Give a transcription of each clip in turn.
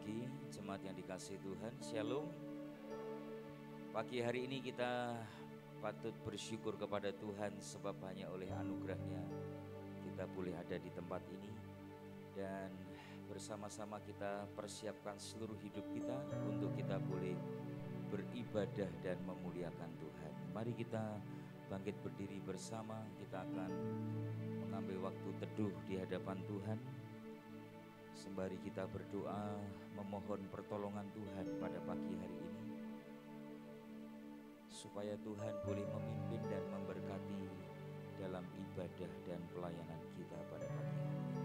pagi, jemaat yang dikasihi Tuhan. Shalom. Pagi hari ini kita patut bersyukur kepada Tuhan sebab hanya oleh anugerahnya kita boleh ada di tempat ini. Dan bersama-sama kita persiapkan seluruh hidup kita untuk kita boleh beribadah dan memuliakan Tuhan. Mari kita bangkit berdiri bersama, kita akan mengambil waktu teduh di hadapan Tuhan. Sembari kita berdoa memohon pertolongan Tuhan pada pagi hari ini, supaya Tuhan boleh memimpin dan memberkati dalam ibadah dan pelayanan kita pada pagi hari ini.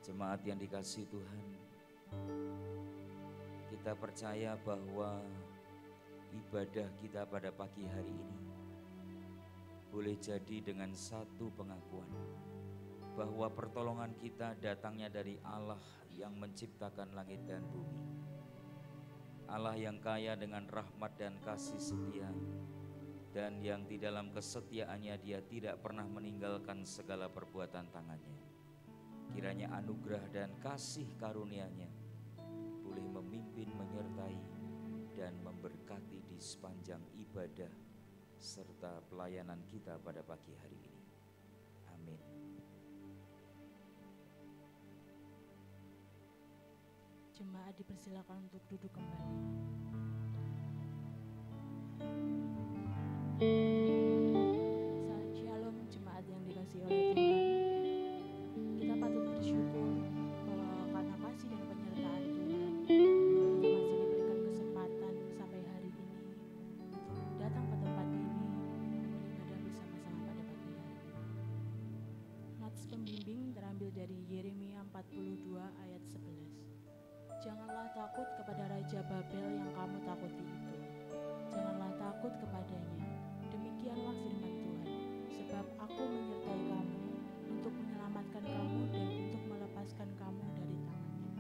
Jemaat yang dikasihi Tuhan, kita percaya bahwa ibadah kita pada pagi hari ini boleh jadi dengan satu pengakuan bahwa pertolongan kita datangnya dari Allah yang menciptakan langit dan bumi, Allah yang kaya dengan rahmat dan kasih setia, dan yang di dalam kesetiaannya Dia tidak pernah meninggalkan segala perbuatan tangannya. Kiranya anugerah dan kasih karunia-Nya boleh memimpin, menyertai, dan memberkati di sepanjang ibadah serta pelayanan kita pada pagi hari ini. Amin. Jemaat dipersilakan untuk duduk kembali. Salam shalom jemaat yang dikasihi oleh Tuhan. Kita patut bersyukur bahwa karena kasih dan penyertaan Tuhan, kita masih diberikan kesempatan sampai hari ini datang ke tempat ini beribadah bersama-sama pada pagi hari ini. Nats pembimbing terambil dari Yeremia 42 ayat 11. Janganlah takut kepada Raja Babel yang kamu takuti itu. Janganlah takut kepadanya. Demikianlah firman Tuhan. Sebab aku menyertai kamu untuk menyelamatkan kamu dan untuk melepaskan kamu dari tangannya.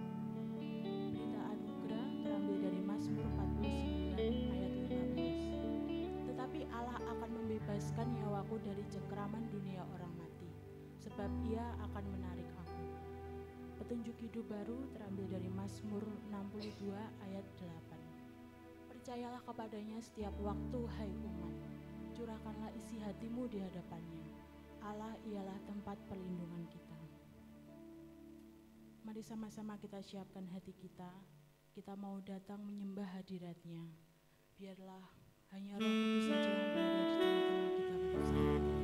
Berita anugerah terambil dari Mazmur 49 ayat 15. Tetapi Allah akan membebaskan nyawaku dari cengkeraman dunia orang mati. Sebab Ia akan menarik aku. Petunjuk hidup baru terambil dari Mazmur 62 ayat 8. Percayalah kepadanya setiap waktu, hai umat. Curahkanlah isi hatimu di hadapannya. Allah ialah tempat perlindungan kita. Mari sama-sama kita siapkan hati kita. Kita mau datang menyembah hadirat-Nya. Biarlah hanya Roh Kudus saja yang berada di tengah-tengah kita pada saat ini.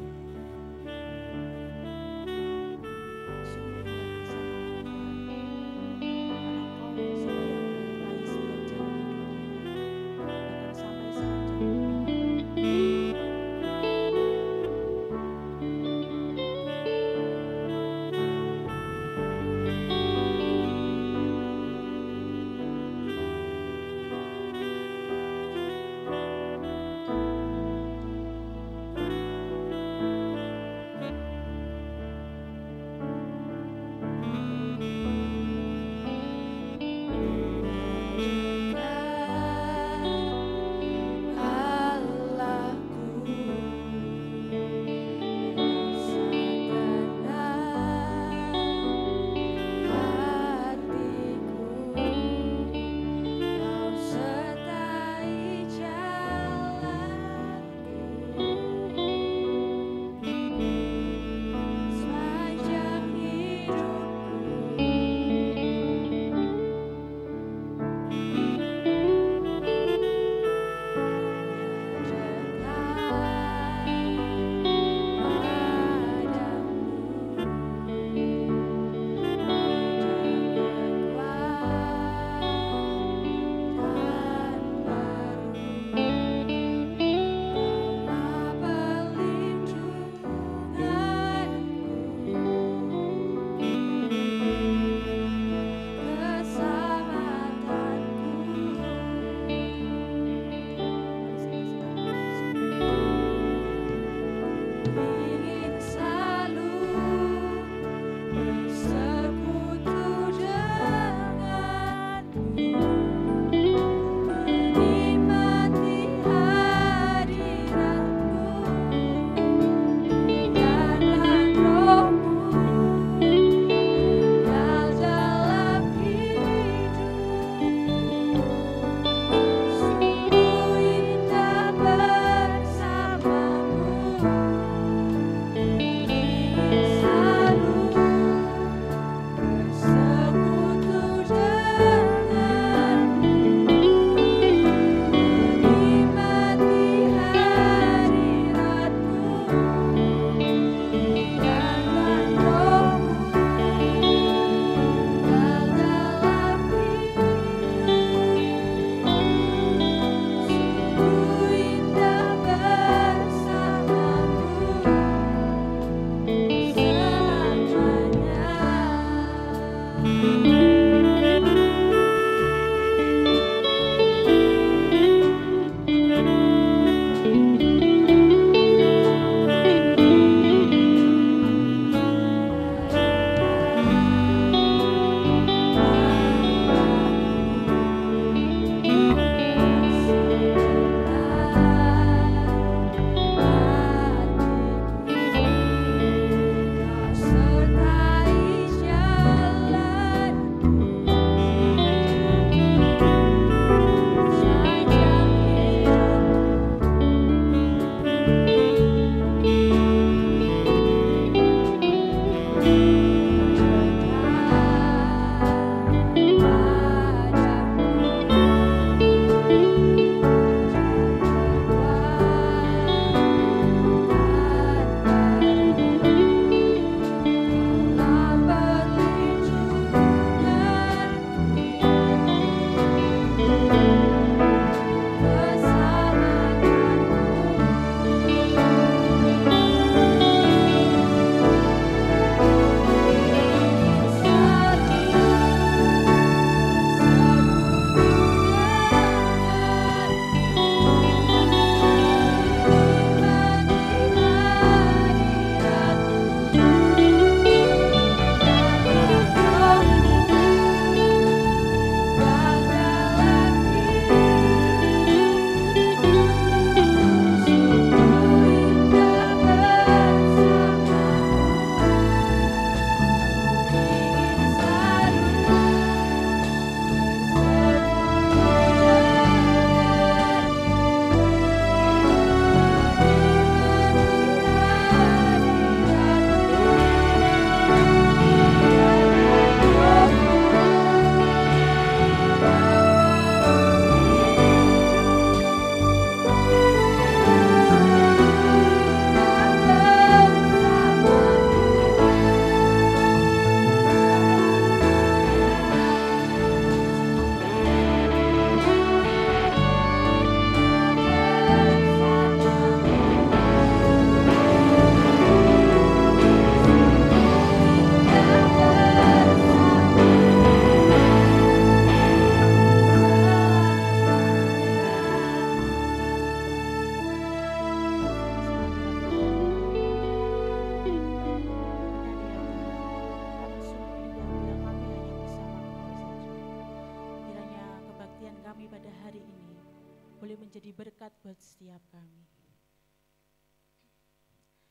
boleh menjadi berkat buat setiap kami.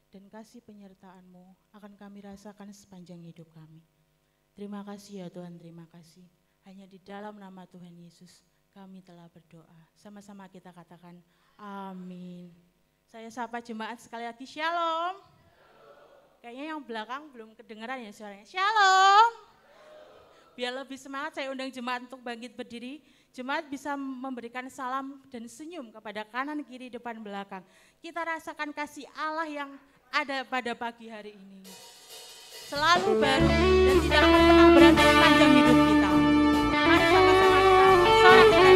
Dan kasih penyertaan-Mu akan kami rasakan sepanjang hidup kami. Terima kasih ya Tuhan, terima kasih. Hanya di dalam nama Tuhan Yesus kami telah berdoa. Sama-sama kita katakan amin. Saya sapa jemaat sekali lagi, shalom. Kayaknya yang belakang belum kedengeran ya suaranya. Shalom. Biar lebih semangat saya undang jemaat untuk bangkit berdiri. Jemaat bisa memberikan salam dan senyum kepada kanan, kiri, depan, belakang. Kita rasakan kasih Allah yang ada pada pagi hari ini. Selalu baru dan tidak akan pernah berhenti sepanjang hidup kita. Mari sama-sama kita sorakkan. Setiap hari,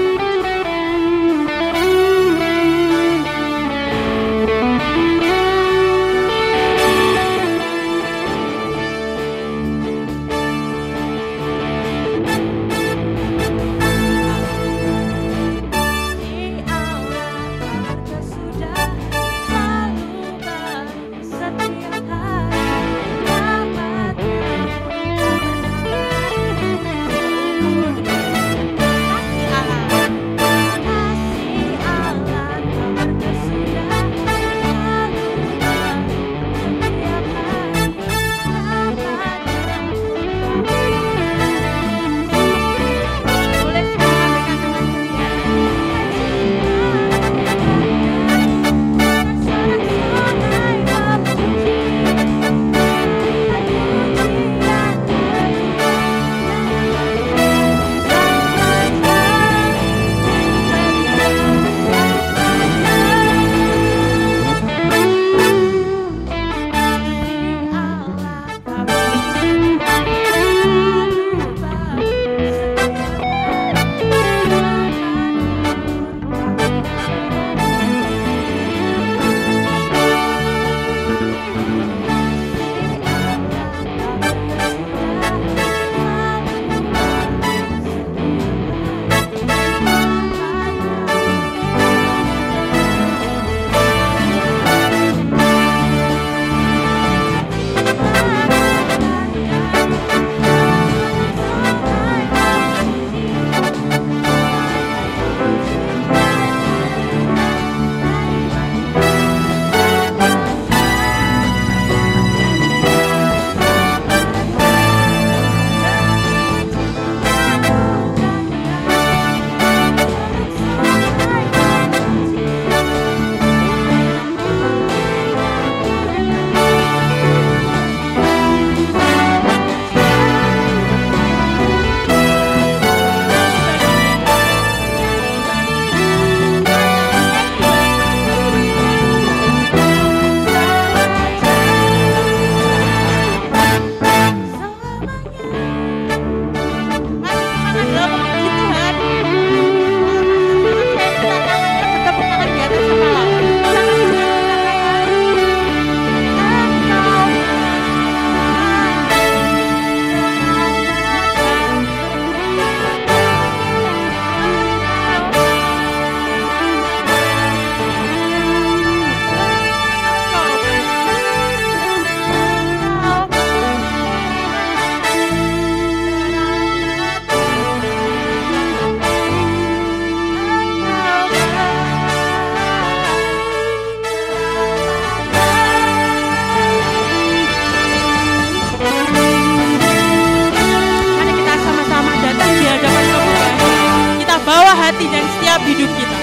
hati dan setiap hidup kita.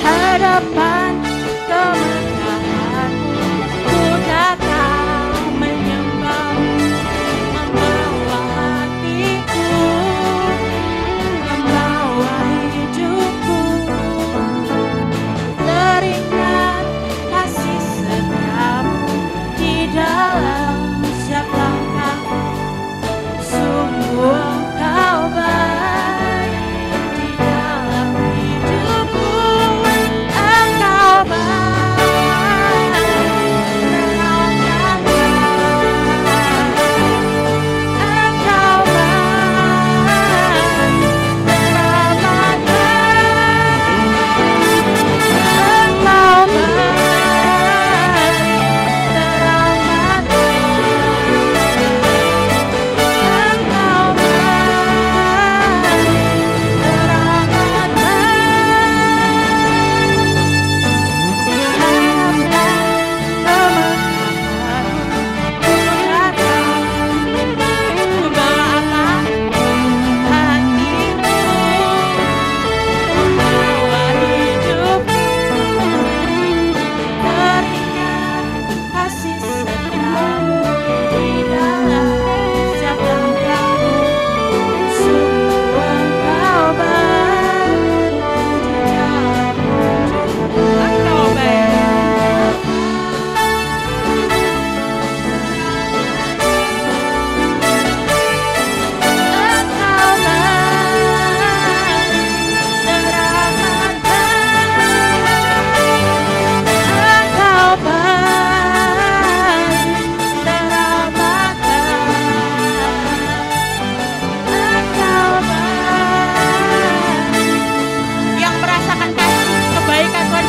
Hadapan kemenanganmu, ku datang menyembah, membawa hatiku, membawa hidupku. Teringat kasih setiamu di dalam setiap langkahku. Sungguh Engkau baik di dalam hidupku. Engkau baik, terangkan Engkau baik,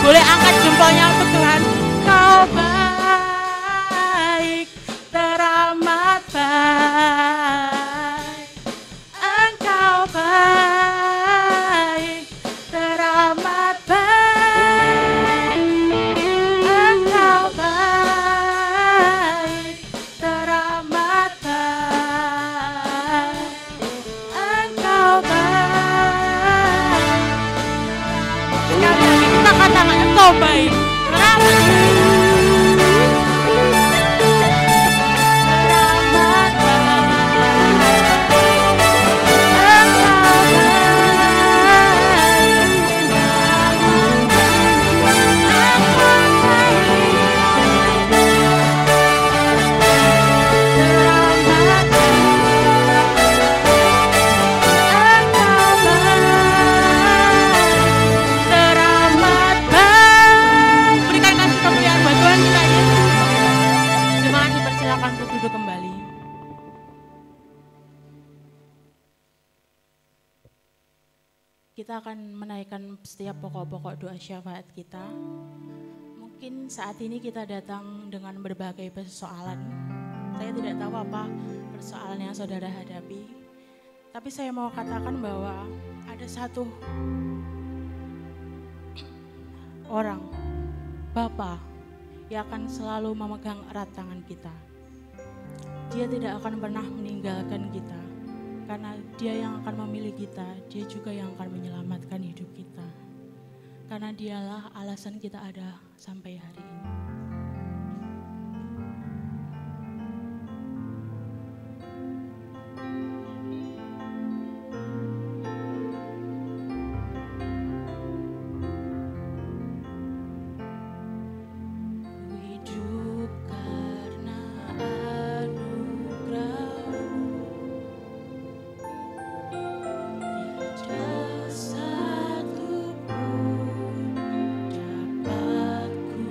boleh angkat jempolnya untuk Tuhan. Kau baik, teramat baik. Engkau baik, teramat baik. Engkau baik, teramat baik. Engkau baik. Sekali lagi kita katakan Engkau baik, teramat baik. Kita akan menaikkan setiap pokok-pokok doa syafaat kita. Mungkin saat ini kita datang dengan berbagai persoalan. Saya tidak tahu apa persoalan yang saudara hadapi. Tapi saya mau katakan bahwa ada satu orang, Bapa, yang akan selalu memegang erat tangan kita. Dia tidak akan pernah meninggalkan kita. Karena Dia yang akan memilih kita, Dia juga yang akan menyelamatkan hidup kita. Karena Dialah alasan kita ada sampai hari ini. Dapat ku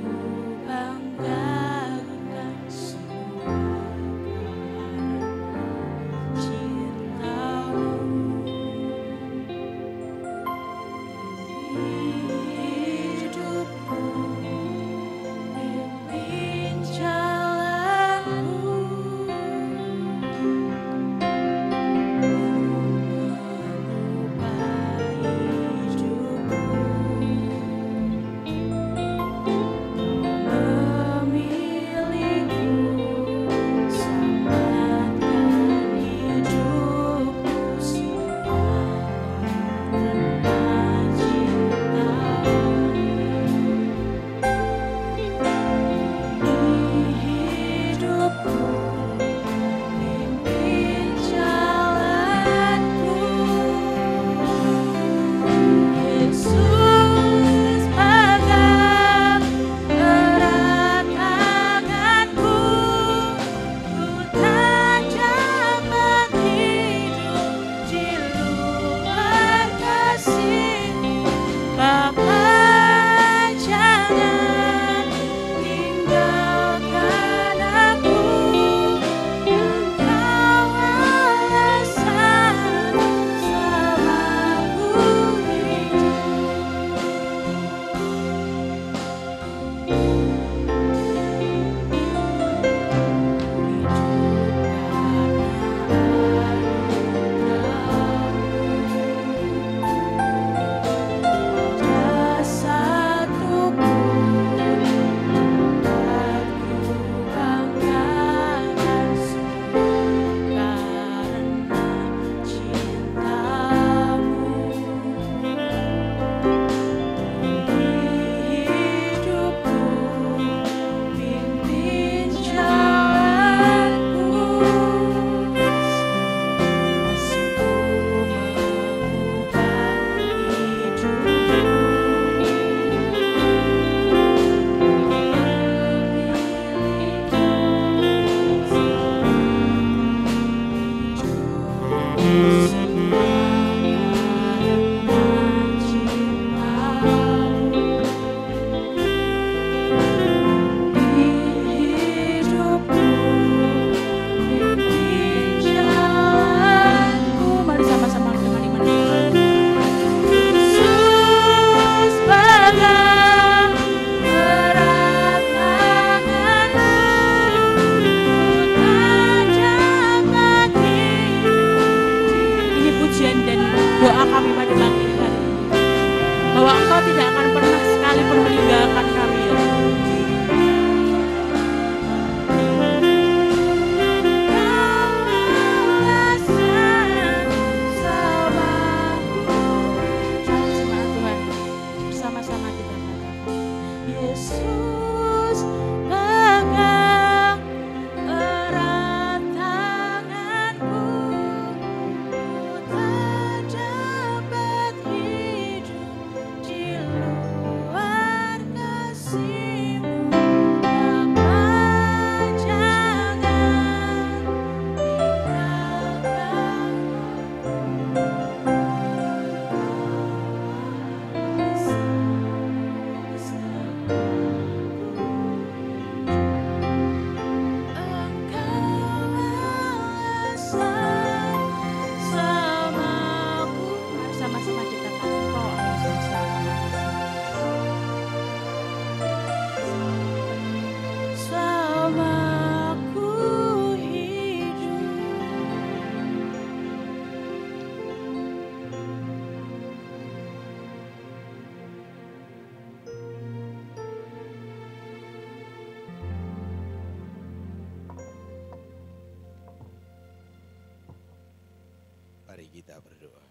Mari kita berdoa.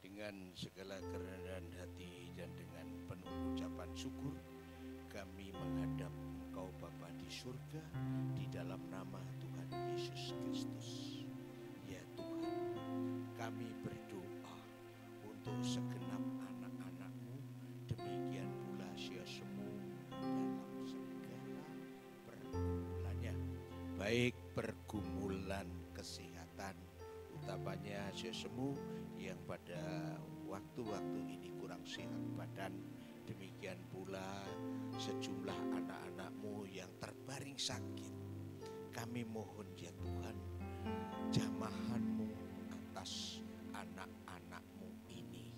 Dengan segala kerendahan hati dan dengan penuh ucapan syukur, kami menghadap Engkau Bapa di surga, di dalam nama Tuhan Yesus Kristus. Ya Tuhan, kami berdoa untuk segenap anak-anak-Mu, demikian pula Siasemu dalam segala pergumulannya, baik pergumulan kesehatan, utamanya Siasemu yang pada waktu-waktu ini kurang sehat badan, demikian pula sejumlah anak-anak-Mu yang terbaring sakit. Kami mohon ya Tuhan, jamahan-Mu atas anak-anak-Mu ini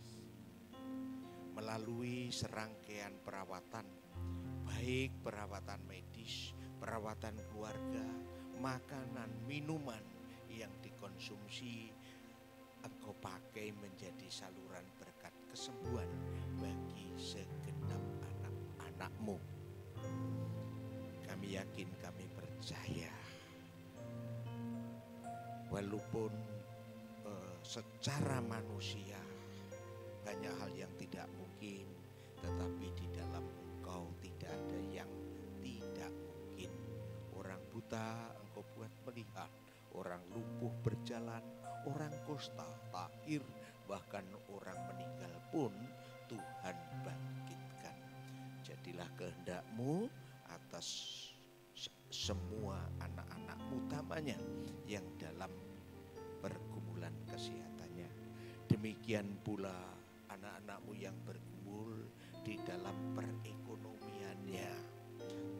melalui serangkaian perawatan, baik perawatan medis, perawatan keluarga, makanan, minuman yang dikonsumsi, Engkau pakai menjadi saluran berkat kesembuhan bagi segenap anak-anak-Mu. Kami yakin, kami percaya, walaupun secara manusia banyak hal yang tidak mungkin, tetapi di dalam Engkau tidak ada yang tidak mungkin. Orang buta Engkau buat melihat, orang lumpuh berjalan, orang kusta tahir, bahkan orang meninggal pun Tuhan bangkitkan. Jadilah kehendak-Mu atas semua anak-anak-Mu, utamanya yang dalam pergumulan kesehatannya. Demikian pula anak-anak-Mu yang bergumul di dalam perekonomiannya.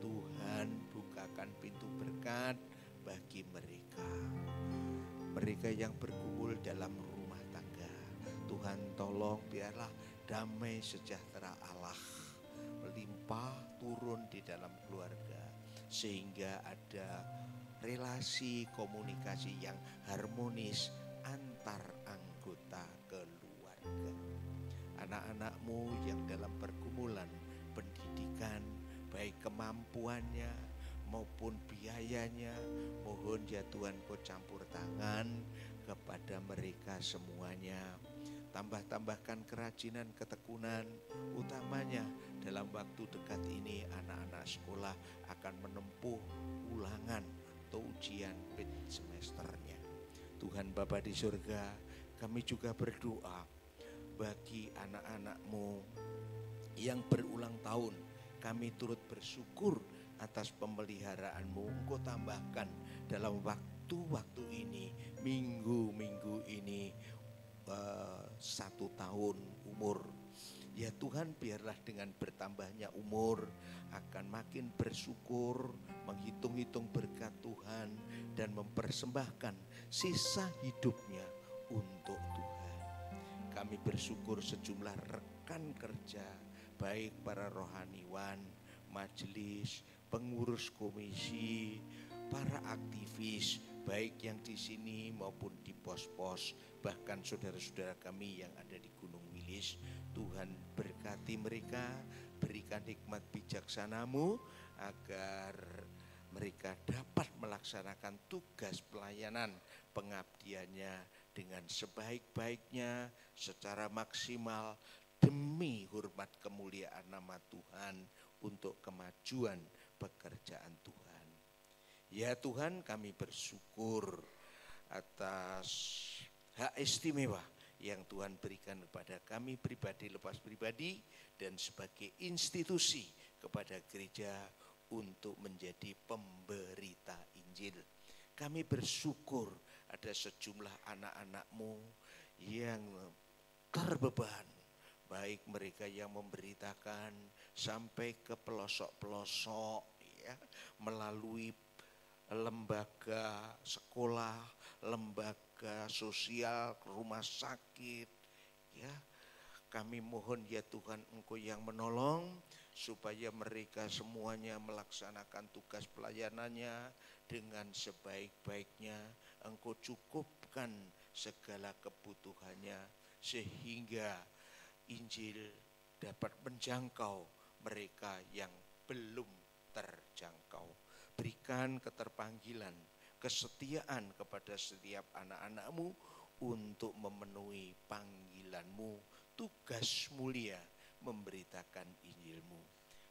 Tuhan bukakan pintu berkat bagi mereka. Mereka yang bergumul dalam rumah tangga, Tuhan tolong biarlah damai sejahtera Allah berlimpah turun di dalam keluarga, sehingga ada relasi komunikasi yang harmonis antar anggota keluarga. Anak-anakmu yang dalam pergumulan pendidikan, baik kemampuannya maupun biayanya, mohon ya Tuhan Kau campur tangan kepada mereka semuanya. Tambahkan kerajinan, ketekunan, utamanya dalam waktu dekat ini anak-anak sekolah akan menempuh ulangan atau ujian mid semesternya. Tuhan Bapa di surga, kami juga berdoa bagi anak-anak-Mu yang berulang tahun. Kami turut bersyukur atas pemeliharaan-Mu. Engkau tambahkan dalam waktu-waktu ini, minggu-minggu ini, 1 tahun umur. Ya Tuhan, biarlah dengan bertambahnya umur akan makin bersyukur, menghitung-hitung berkat Tuhan, dan mempersembahkan sisa hidupnya untuk Tuhan. Kami bersyukur sejumlah rekan kerja, baik para rohaniwan, majelis, pengurus komisi, para aktivis, baik yang di sini maupun di pos-pos, bahkan saudara-saudara kami yang ada di Gunung Wilis. Tuhan berkati mereka, berikan hikmat bijaksana-Mu agar mereka dapat melaksanakan tugas pelayanan pengabdiannya dengan sebaik-baiknya, secara maksimal, demi hormat kemuliaan nama Tuhan, untuk kemajuan pekerjaan Tuhan. Ya Tuhan, kami bersyukur atas hak istimewa yang Tuhan berikan kepada kami pribadi, lepas pribadi, dan sebagai institusi kepada gereja untuk menjadi pemberita Injil. Kami bersyukur ada sejumlah anak-anak-Mu yang terbeban, baik mereka yang memberitakan sampai ke pelosok-pelosok, ya, melalui lembaga sekolah, lembaga sosial, rumah sakit, ya. Kami mohon ya Tuhan, Engkau yang menolong supaya mereka semuanya melaksanakan tugas pelayanannya dengan sebaik-baiknya. Engkau cukupkan segala kebutuhannya sehingga Injil dapat menjangkau mereka yang belum terjangkau. Berikan keterpanggilan, kesetiaan kepada setiap anak-anak-Mu untuk memenuhi panggilan-Mu, tugas mulia memberitakan Injil-Mu.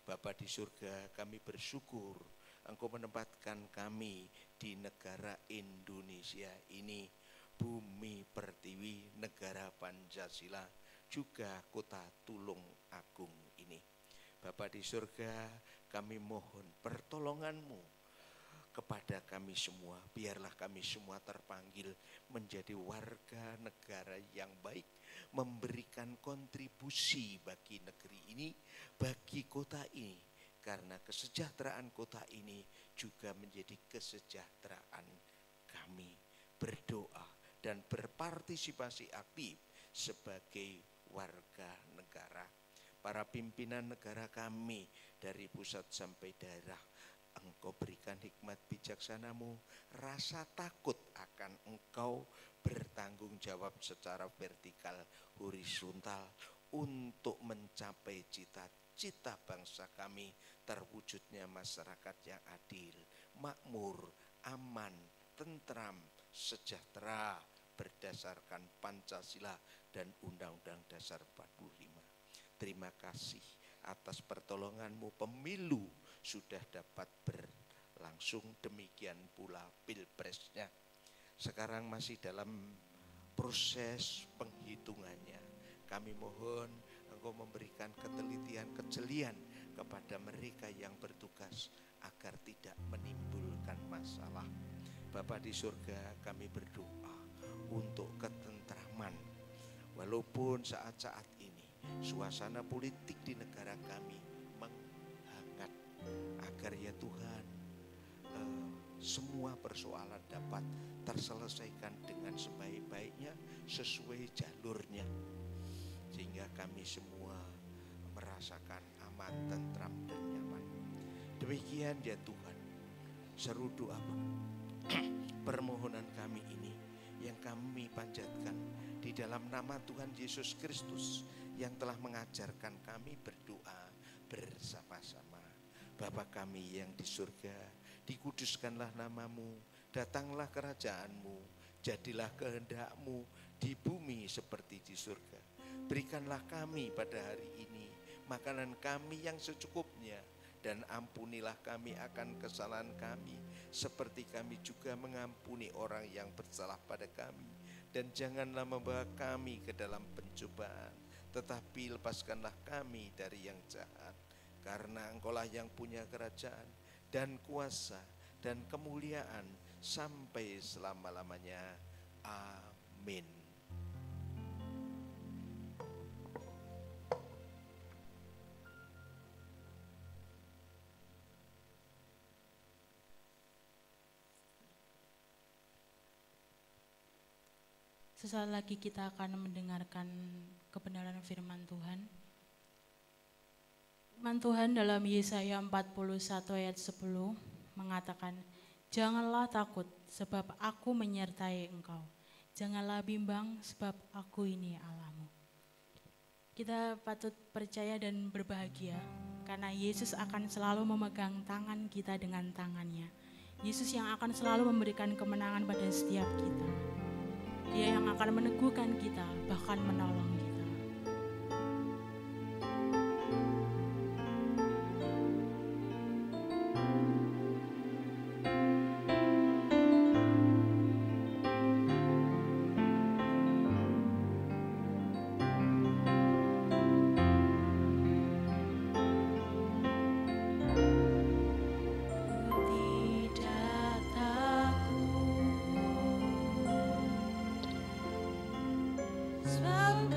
Bapa di surga, kami bersyukur Engkau menempatkan kami di negara Indonesia ini, bumi pertiwi, negara Pancasila, juga kota Tulung Agung ini. Bapa di surga, kami mohon pertolongan-Mu kepada kami semua. Biarlah kami semua terpanggil menjadi warga negara yang baik, memberikan kontribusi bagi negeri ini, bagi kota ini, karena kesejahteraan kota ini juga menjadi kesejahteraan kami. Berdoa dan berpartisipasi aktif sebagai warga negara. Para pimpinan negara kami dari pusat sampai daerah, Engkau berikan hikmat bijaksana-Mu, rasa takut akan Engkau, bertanggung jawab secara vertikal, horizontal untuk mencapai cita-cita bangsa kami, terwujudnya masyarakat yang adil, makmur, aman, tentram, sejahtera berdasarkan Pancasila dan Undang-Undang Dasar 45. Terima kasih atas pertolongan-Mu, pemilu sudah dapat berlangsung, demikian pula pilpresnya. Sekarang masih dalam proses penghitungannya. Kami mohon Engkau memberikan ketelitian, kejelian kepada mereka yang bertugas agar tidak menimbulkan masalah. Bapa di surga, kami berdoa untuk ketentraman. Walaupun saat-saat ini suasana politik di negara kami menghangat, agar ya Tuhan semua persoalan dapat terselesaikan dengan sebaik-baiknya, sesuai jalurnya, sehingga kami semua merasakan aman, tentram, Demikian ya Tuhan, seru doa permohonan kami ini yang kami panjatkan di dalam nama Tuhan Yesus Kristus yang telah mengajarkan kami berdoa bersama-sama. Bapa kami yang di surga, dikuduskanlah namamu, datanglah kerajaanmu, jadilah kehendak-mu di bumi seperti di surga. Berikanlah kami pada hari ini makanan kami yang secukupnya, dan ampunilah kami akan kesalahan kami, seperti kami juga mengampuni orang yang bersalah pada kami. Dan janganlah membawa kami ke dalam pencobaan, tetapi lepaskanlah kami dari yang jahat. Karena Engkaulah yang punya kerajaan dan kuasa dan kemuliaan sampai selama-lamanya. Amin. Sesaat lagi kita akan mendengarkan kebenaran firman Tuhan. Firman Tuhan dalam Yesaya 41 ayat 10 mengatakan, "Janganlah takut sebab aku menyertai engkau. Janganlah bimbang sebab aku ini Allahmu." Kita patut percaya dan berbahagia karena Yesus akan selalu memegang tangan kita dengan tangannya. Yesus yang akan selalu memberikan kemenangan pada setiap kita. Dia yang akan meneguhkan kita, bahkan menolong kita. Sebab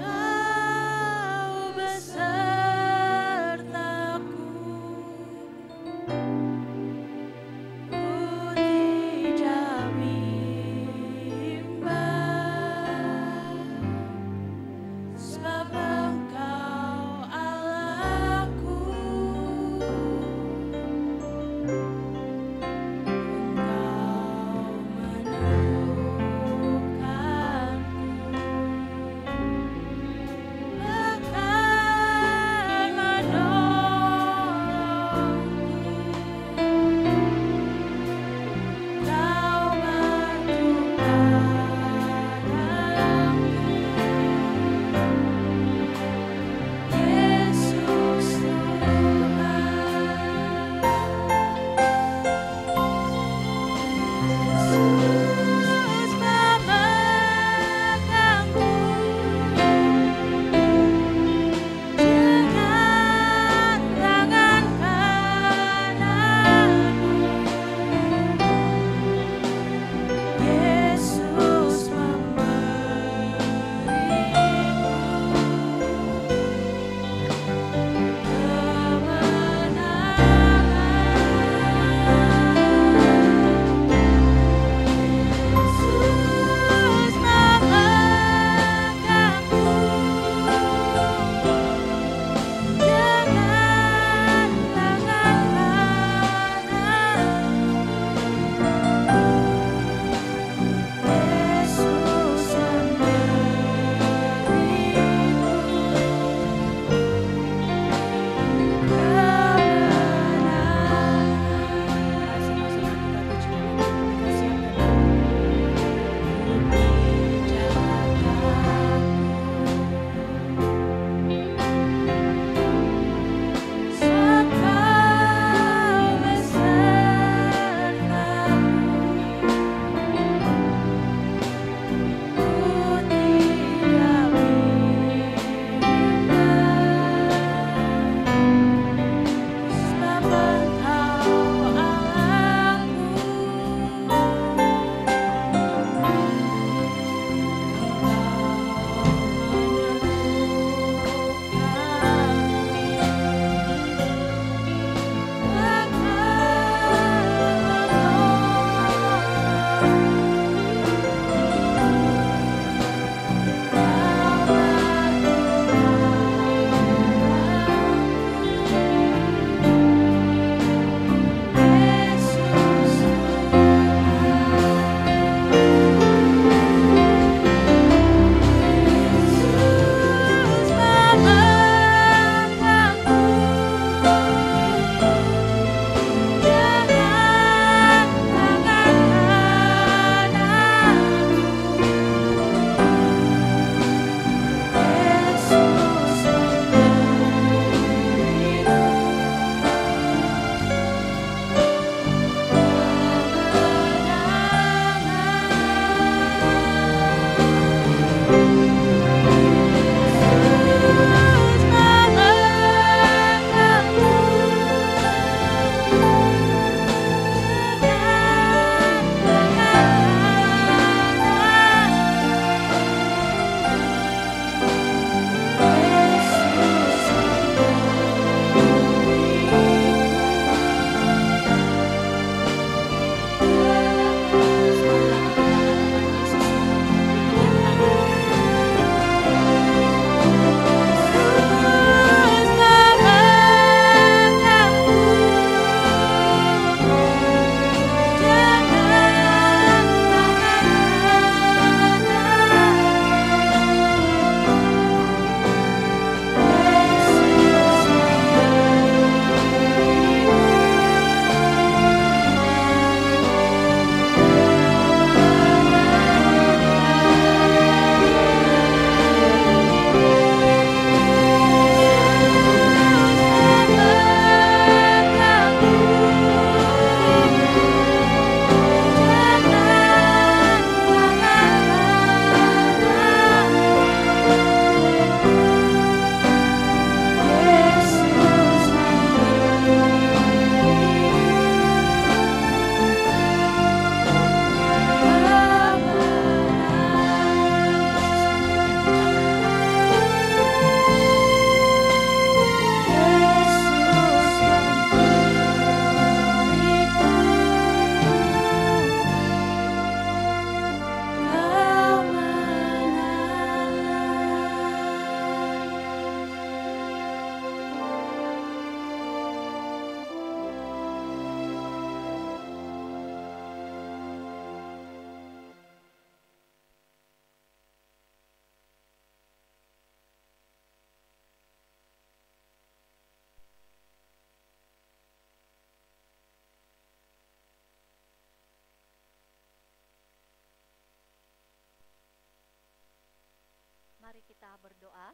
Mari kita berdoa.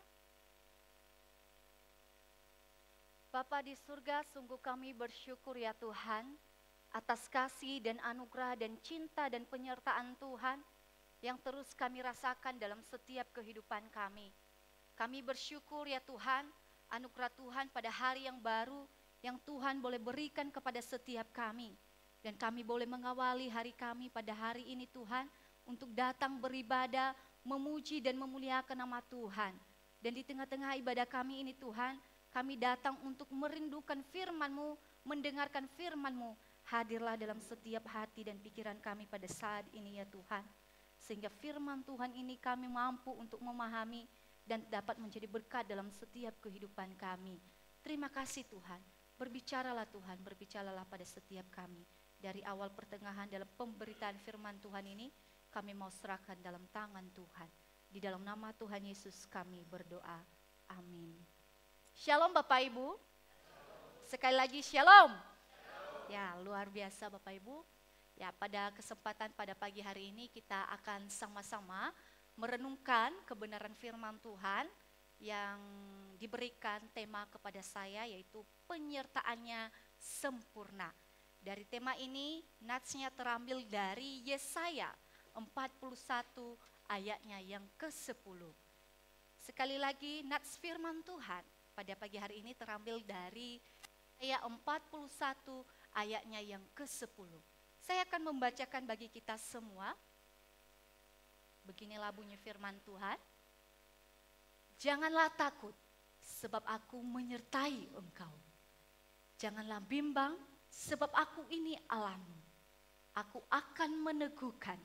Bapa di surga, sungguh kami bersyukur ya Tuhan atas kasih dan anugerah dan cinta dan penyertaan Tuhan yang terus kami rasakan dalam setiap kehidupan kami. Kami bersyukur ya Tuhan, anugerah Tuhan pada hari yang baru yang Tuhan boleh berikan kepada setiap kami. Dan kami boleh mengawali hari kami pada hari ini Tuhan untuk datang beribadah, memuji dan memuliakan nama Tuhan. Dan di tengah-tengah ibadah kami ini Tuhan, kami datang untuk merindukan firman-Mu, mendengarkan firman-Mu. Hadirlah dalam setiap hati dan pikiran kami pada saat ini ya Tuhan. Sehingga firman Tuhan ini kami mampu untuk memahami dan dapat menjadi berkat dalam setiap kehidupan kami. Terima kasih Tuhan. Berbicaralah Tuhan, berbicaralah pada setiap kami. Dari awal pertengahan dalam pemberitaan firman Tuhan ini, kami mau serahkan dalam tangan Tuhan. Di dalam nama Tuhan Yesus kami berdoa. Amin. Shalom Bapak Ibu. Sekali lagi shalom. Ya, luar biasa Bapak Ibu. Ya, pada kesempatan pada pagi hari ini kita akan sama-sama merenungkan kebenaran firman Tuhan yang diberikan tema kepada saya, yaitu penyertaannya sempurna. Dari tema ini natsnya terambil dari Yesaya 41 ayatnya yang ke-10. Sekali lagi nats firman Tuhan pada pagi hari ini terambil dari ayat 41 ayatnya yang ke-10. Saya akan membacakan bagi kita semua. Beginilah bunyi firman Tuhan. Janganlah takut, sebab aku menyertai engkau. Janganlah bimbang, sebab aku ini Allahmu. Aku akan meneguhkan,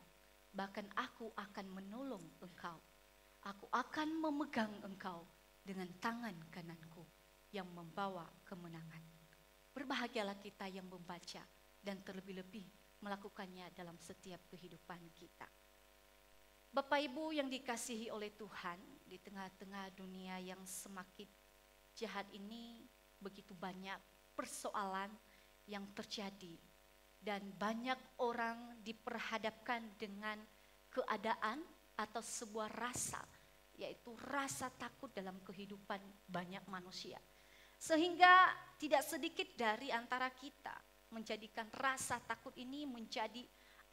bahkan aku akan menolong engkau. Aku akan memegang engkau dengan tangan kananku yang membawa kemenangan. Berbahagialah kita yang membaca dan terlebih-lebih melakukannya dalam setiap kehidupan kita. Bapak Ibu yang dikasihi oleh Tuhan, di tengah-tengah dunia yang semakin jahat ini begitu banyak persoalan yang terjadi dan banyak orang diperhadapkan dengan keadaan atau sebuah rasa, yaitu rasa takut dalam kehidupan banyak manusia. Sehingga tidak sedikit dari antara kita menjadikan rasa takut ini menjadi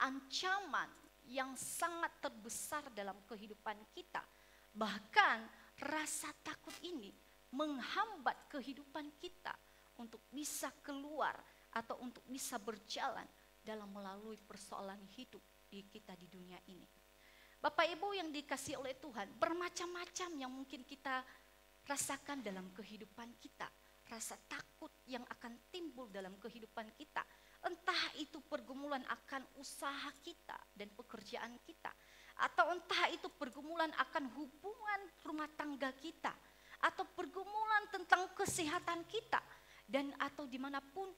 ancaman yang sangat terbesar dalam kehidupan kita. Bahkan rasa takut ini menghambat kehidupan kita untuk bisa keluar atau untuk bisa berjalan dalam melalui persoalan hidup di kita di dunia ini. Bapak Ibu yang dikasihi oleh Tuhan, bermacam-macam yang mungkin kita rasakan dalam kehidupan kita. Rasa takut yang akan timbul dalam kehidupan kita. Entah itu pergumulan akan usaha kita dan pekerjaan kita. Atau entah itu pergumulan akan hubungan rumah tangga kita. Atau pergumulan tentang kesehatan kita. Dan atau dimanapun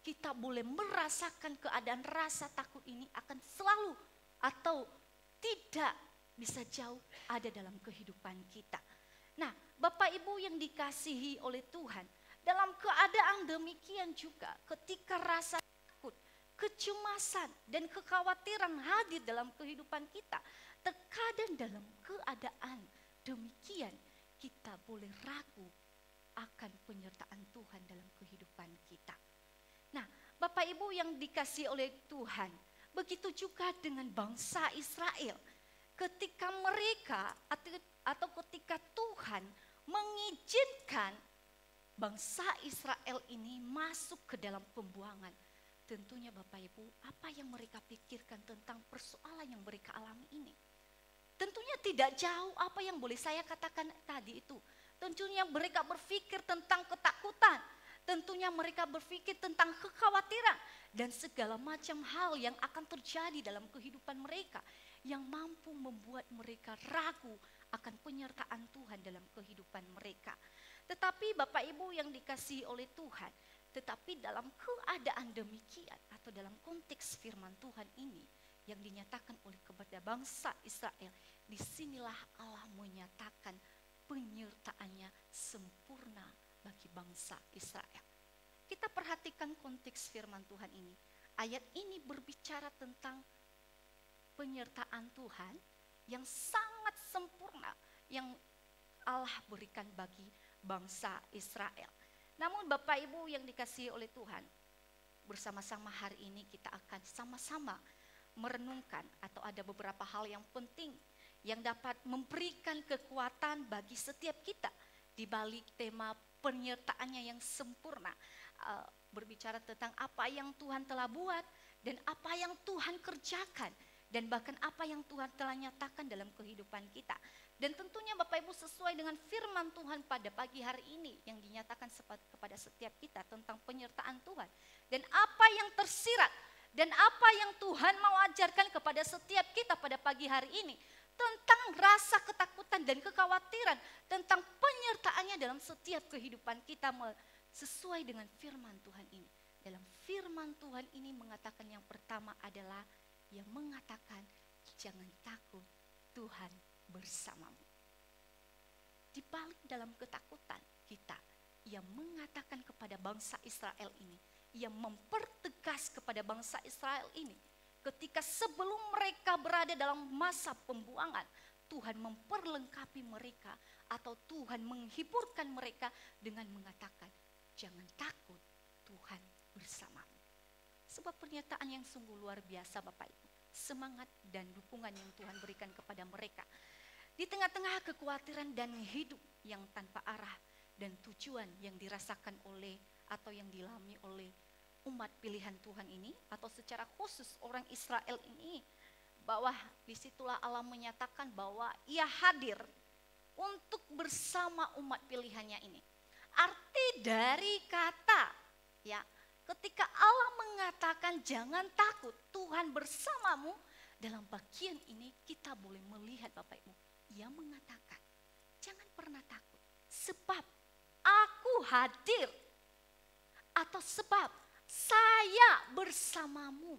kita boleh merasakan keadaan rasa takut ini akan selalu atau tidak bisa jauh ada dalam kehidupan kita. Nah, Bapak Ibu yang dikasihi oleh Tuhan, dalam keadaan demikian juga ketika rasa takut, kecemasan dan kekhawatiran hadir dalam kehidupan kita, terkadang dalam keadaan demikian kita boleh ragu akan penyertaan Tuhan dalam kehidupan kita. Nah, Bapak Ibu yang dikasihi oleh Tuhan, begitu juga dengan bangsa Israel. Ketika mereka atau ketika Tuhan mengizinkan bangsa Israel ini masuk ke dalam pembuangan, tentunya Bapak Ibu, apa yang mereka pikirkan tentang persoalan yang mereka alami ini? Tentunya tidak jauh apa yang boleh saya katakan tadi itu. Tentunya mereka berpikir tentang ketakutan. Tentunya mereka berpikir tentang kekhawatiran dan segala macam hal yang akan terjadi dalam kehidupan mereka yang mampu membuat mereka ragu akan penyertaan Tuhan dalam kehidupan mereka. Tetapi Bapak Ibu yang dikasihi oleh Tuhan, tetapi dalam keadaan demikian atau dalam konteks firman Tuhan ini yang dinyatakan oleh kepada bangsa Israel, disinilah Allah menyatakan penyertaannya sempurna bagi bangsa Israel. Kita perhatikan konteks firman Tuhan ini. Ayat ini berbicara tentang penyertaan Tuhan yang sangat sempurna, yang Allah berikan bagi bangsa Israel. Namun Bapak Ibu yang dikasihi oleh Tuhan, bersama-sama hari ini kita akan sama-sama merenungkan atau ada beberapa hal yang penting yang dapat memberikan kekuatan bagi setiap kita di balik tema penyertaannya yang sempurna. Berbicara tentang apa yang Tuhan telah buat dan apa yang Tuhan kerjakan dan bahkan apa yang Tuhan telah nyatakan dalam kehidupan kita. Dan tentunya Bapak Ibu sesuai dengan firman Tuhan pada pagi hari ini yang dinyatakan kepada setiap kita tentang penyertaan Tuhan. Dan apa yang tersirat dan apa yang Tuhan mau ajarkan kepada setiap kita pada pagi hari ini. Tentang rasa ketakutan dan kekhawatiran. Tentang penyertaannya dalam setiap kehidupan kita sesuai dengan firman Tuhan ini. Dalam firman Tuhan ini mengatakan yang pertama adalah yang mengatakan jangan takut, Tuhan bersamamu. Di balik dalam ketakutan kita, ia mengatakan kepada bangsa Israel ini, ia mempertegas kepada bangsa Israel ini, ketika sebelum mereka berada dalam masa pembuangan, Tuhan memperlengkapi mereka atau Tuhan menghiburkan mereka dengan mengatakan, jangan takut, Tuhan bersamamu. Sebuah pernyataan yang sungguh luar biasa Bapak Ibu. Semangat dan dukungan yang Tuhan berikan kepada mereka. Di tengah-tengah kekhawatiran dan hidup yang tanpa arah dan tujuan yang dirasakan oleh atau yang dialami oleh umat pilihan Tuhan ini. Atau secara khusus orang Israel ini. Bahwa disitulah Allah menyatakan bahwa ia hadir untuk bersama umat pilihannya ini. Arti dari kata ya, ketika Allah mengatakan jangan takut, Tuhan bersamamu, dalam bagian ini kita boleh melihat Bapak Ibu, ia mengatakan jangan pernah takut sebab aku hadir atau sebab saya bersamamu.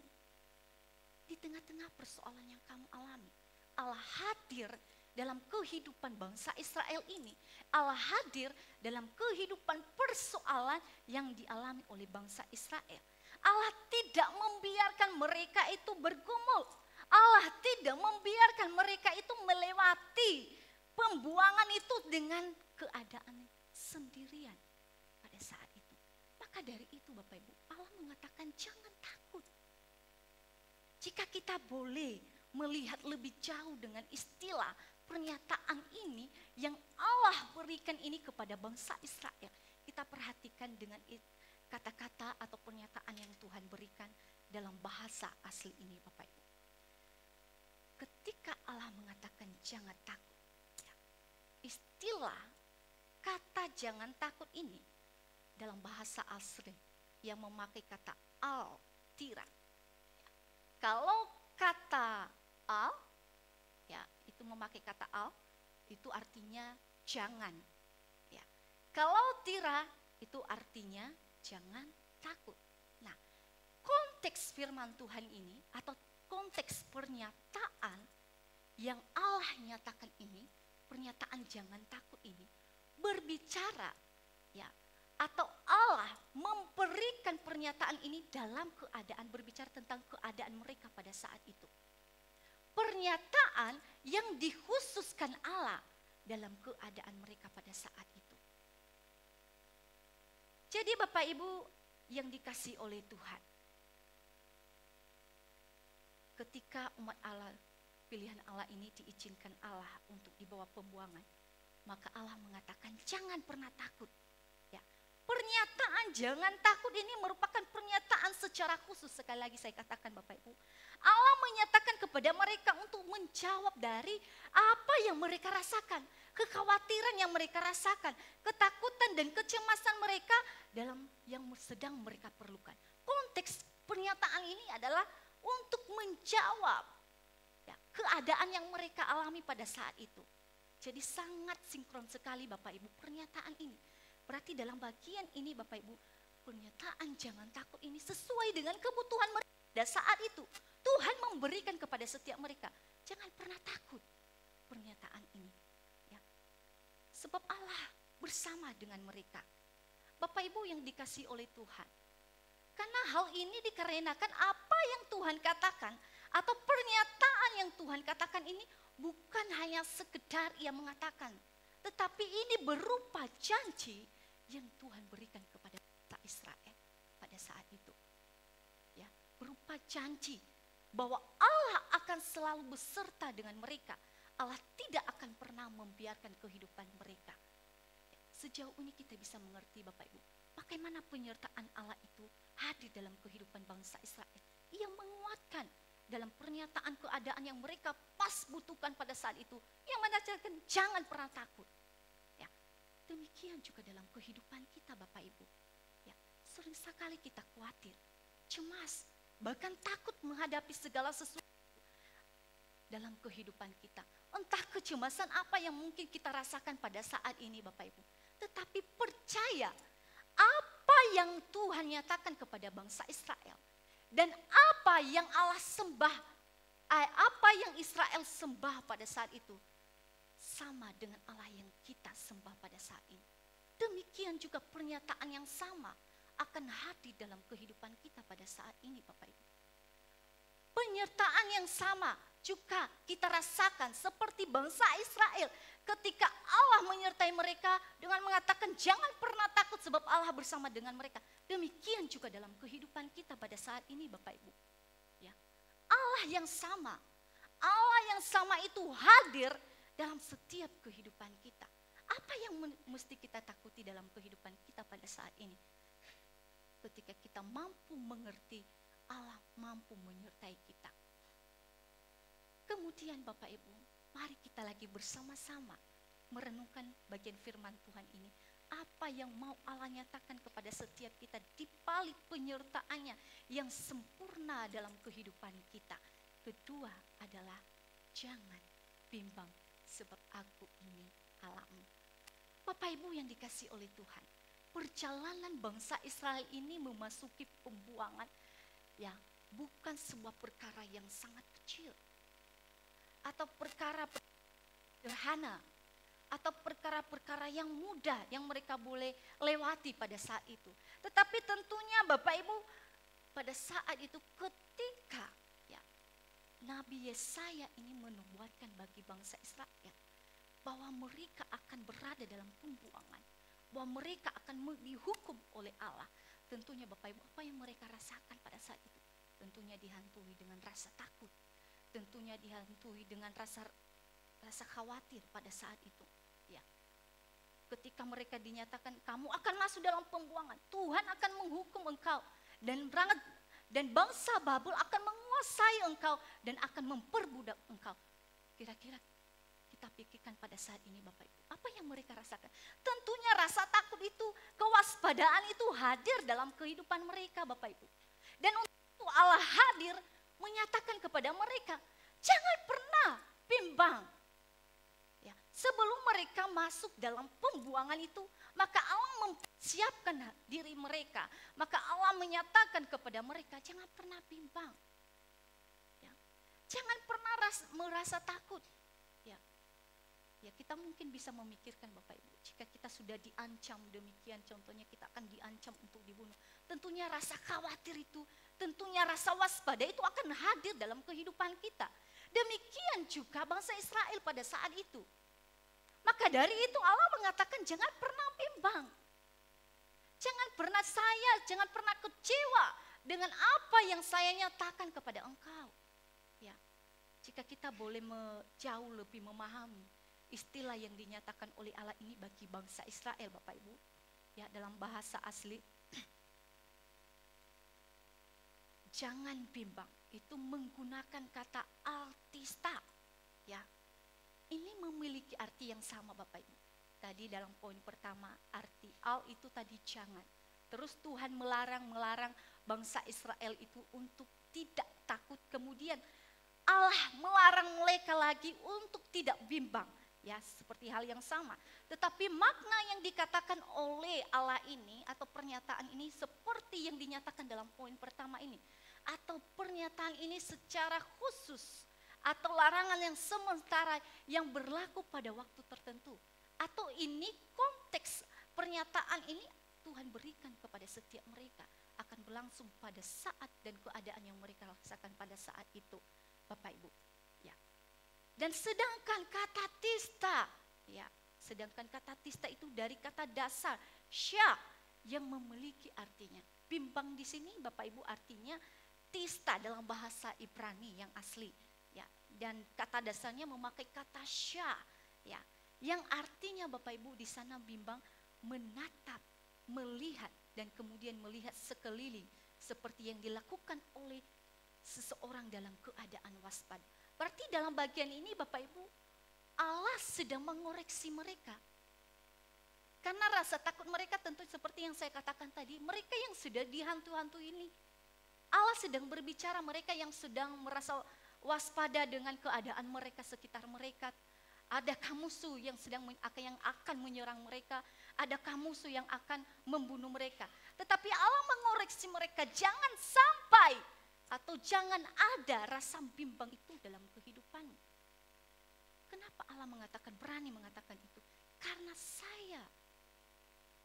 Di tengah-tengah persoalan yang kamu alami, Allah hadir dalam kehidupan bangsa Israel ini. Allah hadir dalam kehidupan persoalan yang dialami oleh bangsa Israel. Allah tidak membiarkan mereka itu bergumul. Allah tidak membiarkan mereka itu melewati pembuangan itu dengan keadaan sendirian pada saat itu. Maka dari itu Bapak Ibu, Allah mengatakan jangan takut. Jika kita boleh melihat lebih jauh dengan istilah pernyataan ini yang Allah berikan ini kepada bangsa Israel. Kita perhatikan dengan kata-kata atau pernyataan yang Tuhan berikan dalam bahasa asli ini Bapak Ibu. Ketika Allah mengatakan jangan takut. Ya, istilah kata jangan takut ini dalam bahasa asli yang memakai kata al-tira. Ya, kalau kata al ya, itu memakai kata al, itu artinya jangan. Ya. Kalau tira itu artinya jangan takut. Nah, konteks firman Tuhan ini atau konteks pernyataan yang Allah nyatakan ini, pernyataan jangan takut ini berbicara ya, atau Allah memberikan pernyataan ini dalam keadaan berbicara tentang keadaan mereka pada saat itu. Pernyataan yang dikhususkan Allah dalam keadaan mereka pada saat itu. Jadi Bapak Ibu yang dikasihi oleh Tuhan, ketika umat Allah, pilihan Allah ini diizinkan Allah untuk dibawa pembuangan, maka Allah mengatakan jangan pernah takut. Ya, pernyataan jangan takut ini merupakan pernyataan secara khusus. Sekali lagi saya katakan Bapak Ibu, Allah menyatakan kepada mereka untuk menjawab dari apa yang mereka rasakan, kekhawatiran yang mereka rasakan, ketakutan dan kecemasan mereka dalam yang sedang mereka perlukan. Konteks pernyataan ini adalah untuk menjawab ya, keadaan yang mereka alami pada saat itu. Jadi sangat sinkron sekali Bapak Ibu pernyataan ini. Berarti dalam bagian ini Bapak Ibu, pernyataan jangan takut ini sesuai dengan kebutuhan mereka pada saat itu. Tuhan memberikan kepada setiap mereka, jangan pernah takut pernyataan ini. Ya. Sebab Allah bersama dengan mereka. Bapak Ibu yang dikasihi oleh Tuhan. Karena hal ini dikarenakan apa yang Tuhan katakan atau pernyataan yang Tuhan katakan ini bukan hanya sekedar ia mengatakan, tetapi ini berupa janji yang Tuhan berikan kepada bangsa Israel pada saat itu. Ya, berupa janji bahwa Allah akan selalu beserta dengan mereka. Allah tidak akan pernah membiarkan kehidupan mereka. Sejauh ini kita bisa mengerti Bapak Ibu, bagaimana penyertaan Allah itu hadir dalam kehidupan bangsa Israel. Ia menguatkan dalam pernyataan keadaan yang mereka pas butuhkan pada saat itu. Yang mengajarkan jangan pernah takut. Ya, demikian juga dalam kehidupan kita Bapak Ibu. Ya, sering sekali kita khawatir, cemas, bahkan takut menghadapi segala sesuatu dalam kehidupan kita. Entah kecemasan apa yang mungkin kita rasakan pada saat ini Bapak Ibu. Tetapi percaya apa yang Tuhan nyatakan kepada bangsa Israel. Dan apa yang Allah sembah, apa yang Israel sembah pada saat itu. Sama dengan Allah yang kita sembah pada saat ini. Demikian juga pernyataan yang sama akan hadir dalam kehidupan kita pada saat ini Bapak Ibu. Penyertaan yang sama juga kita rasakan seperti bangsa Israel ketika Allah menyertai mereka dengan mengatakan jangan pernah takut sebab Allah bersama dengan mereka. Demikian juga dalam kehidupan kita pada saat ini Bapak Ibu. Ya. Allah yang sama itu hadir dalam setiap kehidupan kita. Apa yang mesti kita takuti dalam kehidupan kita pada saat ini? Ketika kita mampu mengerti Allah mampu menyertai kita. Kemudian Bapak Ibu, mari kita lagi bersama-sama merenungkan bagian firman Tuhan ini. Apa yang mau Allah nyatakan kepada setiap kita di balik penyertaannya yang sempurna dalam kehidupan kita. Kedua adalah jangan bimbang sebab aku ini Allahmu. Bapak Ibu yang dikasih oleh Tuhan, perjalanan bangsa Israel ini memasuki pembuangan ya bukan sebuah perkara yang sangat kecil atau perkara sederhana atau perkara-perkara yang mudah yang mereka boleh lewati pada saat itu. Tetapi tentunya Bapak Ibu pada saat itu ketika ya Nabi Yesaya ini menubuatkan bagi bangsa Israel bahwa mereka akan berada dalam pembuangan, bahwa mereka akan dihukum oleh Allah. Tentunya Bapak Ibu apa yang mereka rasakan pada saat itu? Tentunya dihantui dengan rasa takut. Tentunya dihantui dengan rasa khawatir pada saat itu. Ya. Ketika mereka dinyatakan kamu akan masuk dalam pembuangan, Tuhan akan menghukum engkau dan bangsa Babel akan menguasai engkau dan akan memperbudak engkau. Kira-kira kita pikirkan pada saat ini Bapak Ibu, apa yang mereka rasakan? Tentunya rasa takut itu, kewaspadaan itu hadir dalam kehidupan mereka Bapak Ibu. Dan untuk itu Allah hadir menyatakan kepada mereka, jangan pernah bimbang. Ya, sebelum mereka masuk dalam pembuangan itu, maka Allah mempersiapkan diri mereka. Maka Allah menyatakan kepada mereka, jangan pernah bimbang. Ya, jangan pernah merasa takut. Ya, kita mungkin bisa memikirkan Bapak Ibu, jika kita sudah diancam demikian, contohnya kita akan diancam untuk dibunuh. Tentunya rasa khawatir itu, tentunya rasa waspada itu akan hadir dalam kehidupan kita. Demikian juga bangsa Israel pada saat itu. Maka dari itu Allah mengatakan jangan pernah bimbang. Jangan pernah kecewa dengan apa yang saya nyatakan kepada engkau. Ya, jika kita boleh jauh lebih memahami istilah yang dinyatakan oleh Allah ini bagi bangsa Israel Bapak Ibu. Ya, dalam bahasa asli jangan bimbang itu menggunakan kata altista. Ya. Ini memiliki arti yang sama Bapak Ibu. Tadi dalam poin pertama arti al itu tadi jangan. Terus Tuhan melarang bangsa Israel itu untuk tidak takut. Kemudian Allah melarang mereka lagi untuk tidak bimbang. Ya, seperti hal yang sama. Tetapi makna yang dikatakan oleh Allah ini atau pernyataan ini seperti yang dinyatakan dalam poin pertama ini. Atau pernyataan ini secara khusus atau larangan yang sementara yang berlaku pada waktu tertentu. Atau ini konteks pernyataan ini Tuhan berikan kepada setiap mereka akan berlangsung pada saat dan keadaan yang mereka rasakan pada saat itu Bapak Ibu. Ya. Dan sedangkan kata tista, ya, sedangkan kata tista itu dari kata dasar sya yang memiliki artinya. Bimbang di sini Bapak Ibu artinya tista dalam bahasa Ibrani yang asli, ya. Dan kata dasarnya memakai kata sya, ya, yang artinya Bapak Ibu di sana bimbang menatap, melihat, dan kemudian melihat sekeliling seperti yang dilakukan oleh seseorang dalam keadaan waspada. Berarti dalam bagian ini Bapak Ibu, Allah sedang mengoreksi mereka. Karena rasa takut mereka tentu seperti yang saya katakan tadi, mereka yang sudah dihantu-hantu ini. Allah sedang berbicara mereka yang sedang merasa waspada dengan keadaan mereka sekitar mereka. Adakah musuh yang akan menyerang mereka? Adakah musuh yang akan membunuh mereka? Tetapi Allah mengoreksi mereka, jangan sampai atau jangan ada rasa bimbang itu dalam kehidupanmu. Kenapa Allah berani mengatakan itu? Karena saya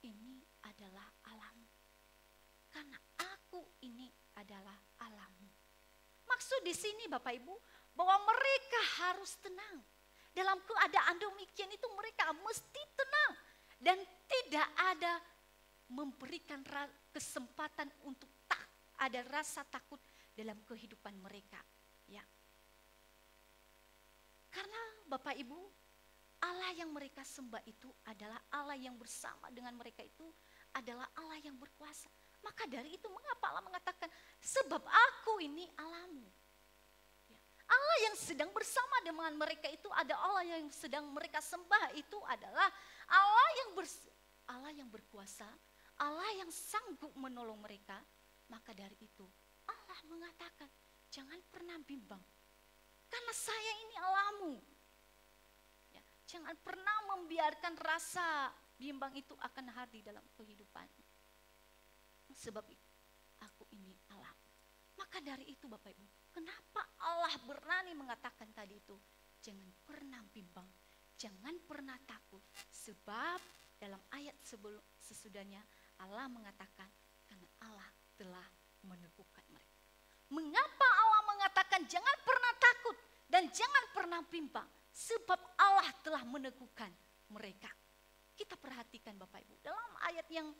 ini adalah Allahmu. Karena aku ini adalah Allahmu. Maksud di sini Bapak Ibu, bahwa mereka harus tenang. Dalam keadaan demikian itu mereka mesti tenang. Dan tidak ada memberikan kesempatan untuk ada rasa takut dalam kehidupan mereka. Ya. Karena Bapak Ibu, Allah yang mereka sembah itu adalah Allah yang bersama dengan mereka itu adalah Allah yang berkuasa. Maka dari itu mengapa Allah mengatakan, sebab aku ini Allahmu. Ya. Allah yang sedang bersama dengan mereka itu ada Allah yang sedang mereka sembah itu adalah Allah yang berkuasa, Allah yang sanggup menolong mereka. Maka dari itu Allah mengatakan, jangan pernah bimbang. Karena saya ini Allahmu. Ya, jangan pernah membiarkan rasa bimbang itu akan hadir dalam kehidupanmu. Sebab aku ini Allah. Maka dari itu Bapak Ibu, kenapa Allah berani mengatakan tadi itu? Jangan pernah bimbang, jangan pernah takut. Sebab dalam ayat sesudahnya Allah mengatakan, karena Allah telah meneguhkan mereka. Mengapa Allah mengatakan jangan pernah takut dan jangan pernah bimbang? Sebab Allah telah meneguhkan mereka. Kita perhatikan Bapak Ibu, dalam ayat yang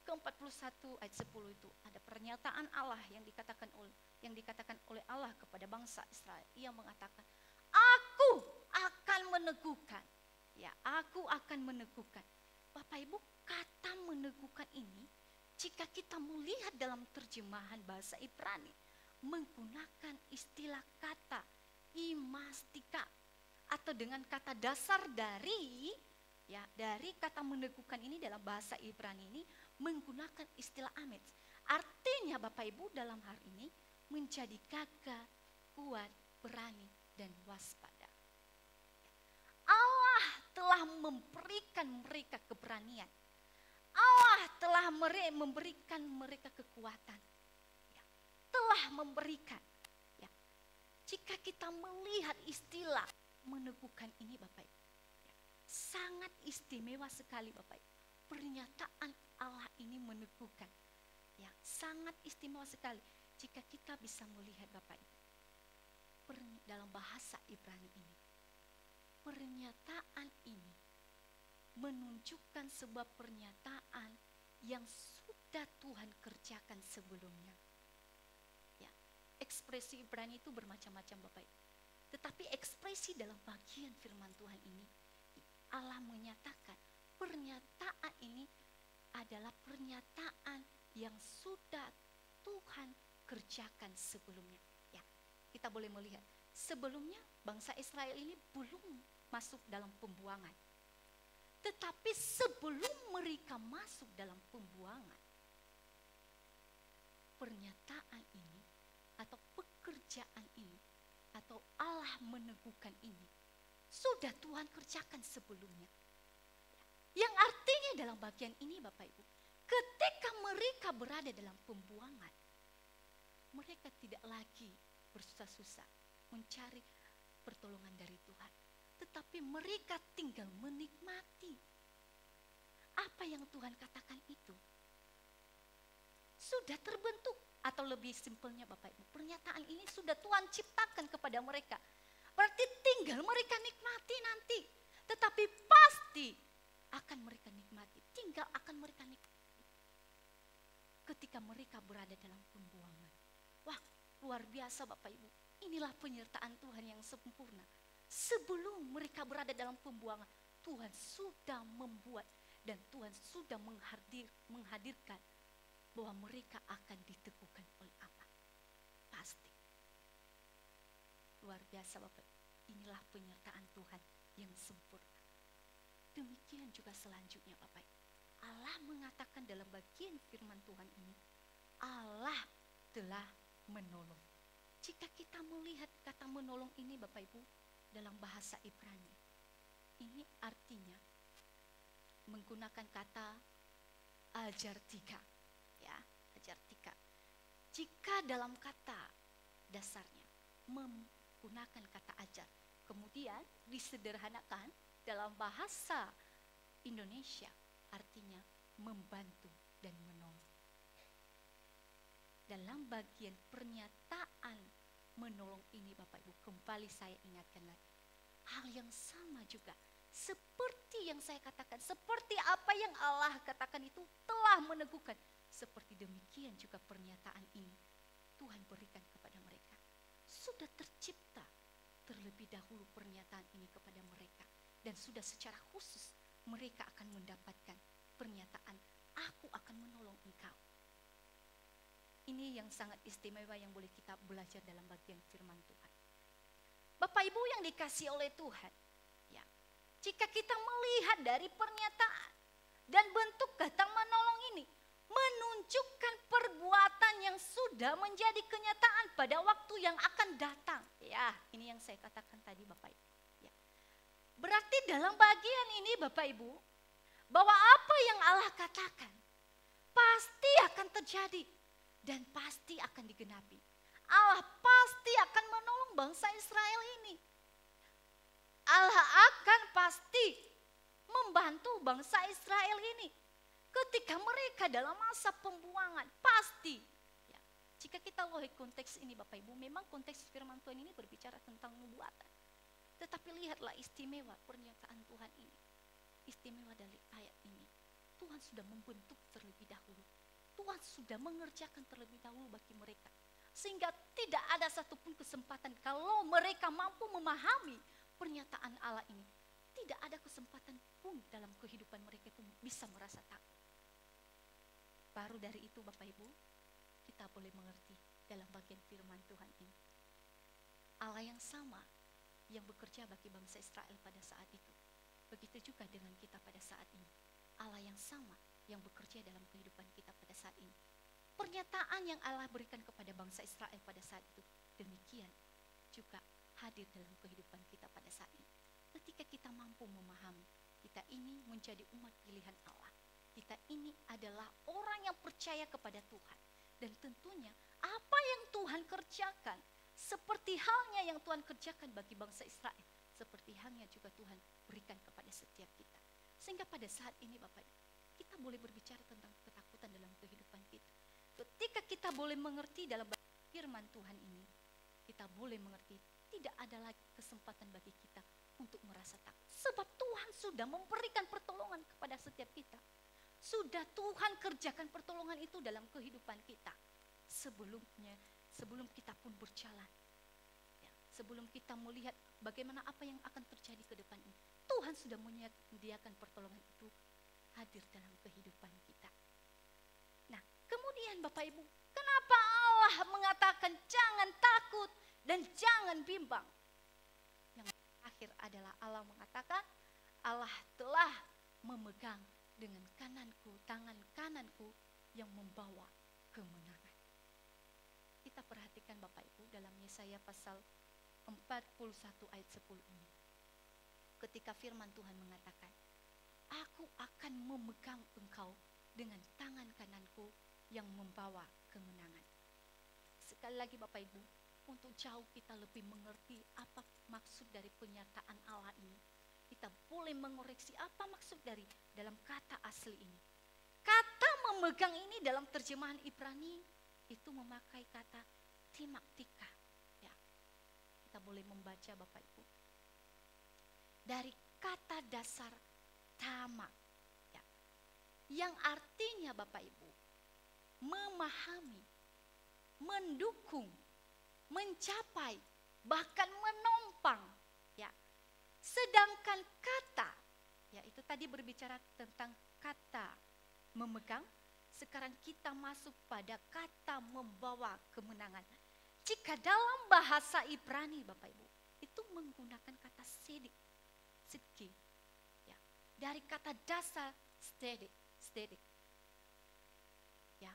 ke-41 ayat 10 itu ada pernyataan Allah yang dikatakan oleh Allah kepada bangsa Israel. Ia mengatakan, aku akan meneguhkan. Ya, aku akan meneguhkan. Bapak Ibu, kata meneguhkan ini jika kita melihat dalam terjemahan bahasa Ibrani menggunakan istilah kata imastika atau dengan kata dasar dari kata meneguhkan ini dalam bahasa Ibrani ini menggunakan istilah amets. Artinya Bapak Ibu dalam hal ini menjadi gagah, kuat, berani dan waspada. Allah telah memberikan mereka keberanian. Allah telah memberikan mereka kekuatan. Ya, telah memberikan. Ya. Jika kita melihat istilah meneguhkan ini Bapak Ibu, ya, sangat istimewa sekali Bapak Ibu. Pernyataan Allah ini meneguhkan. Ya, sangat istimewa sekali jika kita bisa melihat Bapak Ibu. Dalam bahasa Ibrani ini, pernyataan ini menunjukkan sebuah pernyataan yang sudah Tuhan kerjakan sebelumnya. Ya, ekspresi Ibrani itu bermacam-macam Bapak Ibu. Tetapi ekspresi dalam bagian firman Tuhan ini, Allah menyatakan pernyataan ini adalah pernyataan yang sudah Tuhan kerjakan sebelumnya. Ya, kita boleh melihat sebelumnya bangsa Israel ini belum masuk dalam pembuangan. Tetapi sebelum mereka masuk dalam pembuangan, pernyataan ini atau pekerjaan ini atau Allah meneguhkan ini sudah Tuhan kerjakan sebelumnya. Yang artinya dalam bagian ini Bapak Ibu, ketika mereka berada dalam pembuangan, mereka tidak lagi bersusah-susah mencari pertolongan dari Tuhan. Tetapi mereka tinggal menikmati apa yang Tuhan katakan itu. Sudah terbentuk, atau lebih simpelnya Bapak Ibu, pernyataan ini sudah Tuhan ciptakan kepada mereka. Berarti tinggal mereka nikmati nanti. Tetapi pasti akan mereka nikmati. Tinggal akan mereka nikmati. Ketika mereka berada dalam pembuangan. Wah, luar biasa Bapak Ibu. Inilah penyertaan Tuhan yang sempurna. Sebelum mereka berada dalam pembuangan, Tuhan sudah membuat dan Tuhan sudah menghadirkan bahwa mereka akan diteguhkan oleh apa? Pasti. Luar biasa Bapak. Inilah penyertaan Tuhan yang sempurna. Demikian juga selanjutnya Bapak. Allah mengatakan dalam bagian firman Tuhan ini, Allah telah menolong. Jika kita melihat kata menolong ini Bapak Ibu dalam bahasa Ibrani, ini artinya menggunakan kata ajartika, ya, ajartika. Jika dalam kata dasarnya menggunakan kata ajar, kemudian disederhanakan dalam bahasa Indonesia, artinya membantu dan menolong. Dalam bagian pernyataan menolong ini Bapak Ibu, kembali saya ingatkan lagi. Hal yang sama juga, seperti yang saya katakan, seperti apa yang Allah katakan itu telah meneguhkan. Seperti demikian juga pernyataan ini Tuhan berikan kepada mereka. Sudah tercipta terlebih dahulu pernyataan ini kepada mereka. Dan sudah secara khusus mereka akan mendapatkan pernyataan, aku akan menolong engkau. Ini yang sangat istimewa yang boleh kita belajar dalam bagian firman Tuhan. Bapak Ibu yang dikasihi oleh Tuhan, ya, jika kita melihat dari pernyataan dan bentuk kata menolong ini, menunjukkan perbuatan yang sudah menjadi kenyataan pada waktu yang akan datang. Ya, ini yang saya katakan tadi Bapak Ibu. Ya. Berarti dalam bagian ini Bapak Ibu, bahwa apa yang Allah katakan pasti akan terjadi. Dan pasti akan digenapi. Allah pasti akan menolong bangsa Israel ini. Allah akan pasti membantu bangsa Israel ini. Ketika mereka dalam masa pembuangan, pasti. Ya, jika kita lihat konteks ini Bapak Ibu, memang konteks firman Tuhan ini berbicara tentang nubuatan. Tetapi lihatlah istimewa pernyataan Tuhan ini. Istimewa dari ayat ini. Tuhan sudah membentuk terlebih dahulu. Tuhan sudah mengerjakan terlebih dahulu bagi mereka. Sehingga tidak ada satupun kesempatan kalau mereka mampu memahami pernyataan Allah ini. Tidak ada kesempatan pun dalam kehidupan mereka itu bisa merasa takut. Baru dari itu Bapak Ibu, kita boleh mengerti dalam bagian firman Tuhan ini. Allah yang sama yang bekerja bagi bangsa Israel pada saat itu. Begitu juga dengan kita pada saat ini. Allah yang sama yang bekerja dalam kehidupan kita pada saat ini. Pernyataan yang Allah berikan kepada bangsa Israel pada saat itu, demikian juga hadir dalam kehidupan kita pada saat ini. Ketika kita mampu memahami, kita ini menjadi umat pilihan Allah. Kita ini adalah orang yang percaya kepada Tuhan. Dan tentunya apa yang Tuhan kerjakan, seperti halnya yang Tuhan kerjakan bagi bangsa Israel, seperti halnya juga Tuhan berikan kepada setiap kita. Sehingga pada saat ini Bapak Ibu, kita boleh berbicara tentang ketakutan dalam kehidupan kita. Ketika kita boleh mengerti dalam firman Tuhan ini, kita boleh mengerti tidak ada lagi kesempatan bagi kita untuk merasa takut. Sebab Tuhan sudah memberikan pertolongan kepada setiap kita. Sudah Tuhan kerjakan pertolongan itu dalam kehidupan kita. Sebelum kita pun berjalan. Ya, sebelum kita melihat bagaimana apa yang akan terjadi ke depan ini. Tuhan sudah menyediakan pertolongan itu hadir dalam kehidupan kita. Nah, kemudian Bapak Ibu, kenapa Allah mengatakan jangan takut dan jangan bimbang? Yang terakhir adalah Allah mengatakan, Allah telah memegang dengan kananku, tangan kananku yang membawa kemenangan. Kita perhatikan Bapak Ibu dalam Yesaya pasal 41 ayat 10 ini. Ketika firman Tuhan mengatakan, aku akan memegang engkau dengan tangan kananku yang membawa kemenangan. Sekali lagi Bapak Ibu, untuk jauh kita lebih mengerti apa maksud dari pernyataan Allah ini, kita boleh mengoreksi apa maksud dari dalam kata asli ini. Kata memegang ini dalam terjemahan Ibrani itu memakai kata timaktika. Ya. Kita kita boleh membaca Bapak Ibu. Dari kata dasar tama, ya, yang artinya Bapak Ibu, memahami, mendukung, mencapai, bahkan menopang, ya. Sedangkan kata, ya itu tadi berbicara tentang kata memegang, sekarang kita masuk pada kata membawa kemenangan. Jika dalam bahasa Ibrani Bapak Ibu, itu menggunakan kata sedik, sidki, ya, dari kata dasar stedik, ya,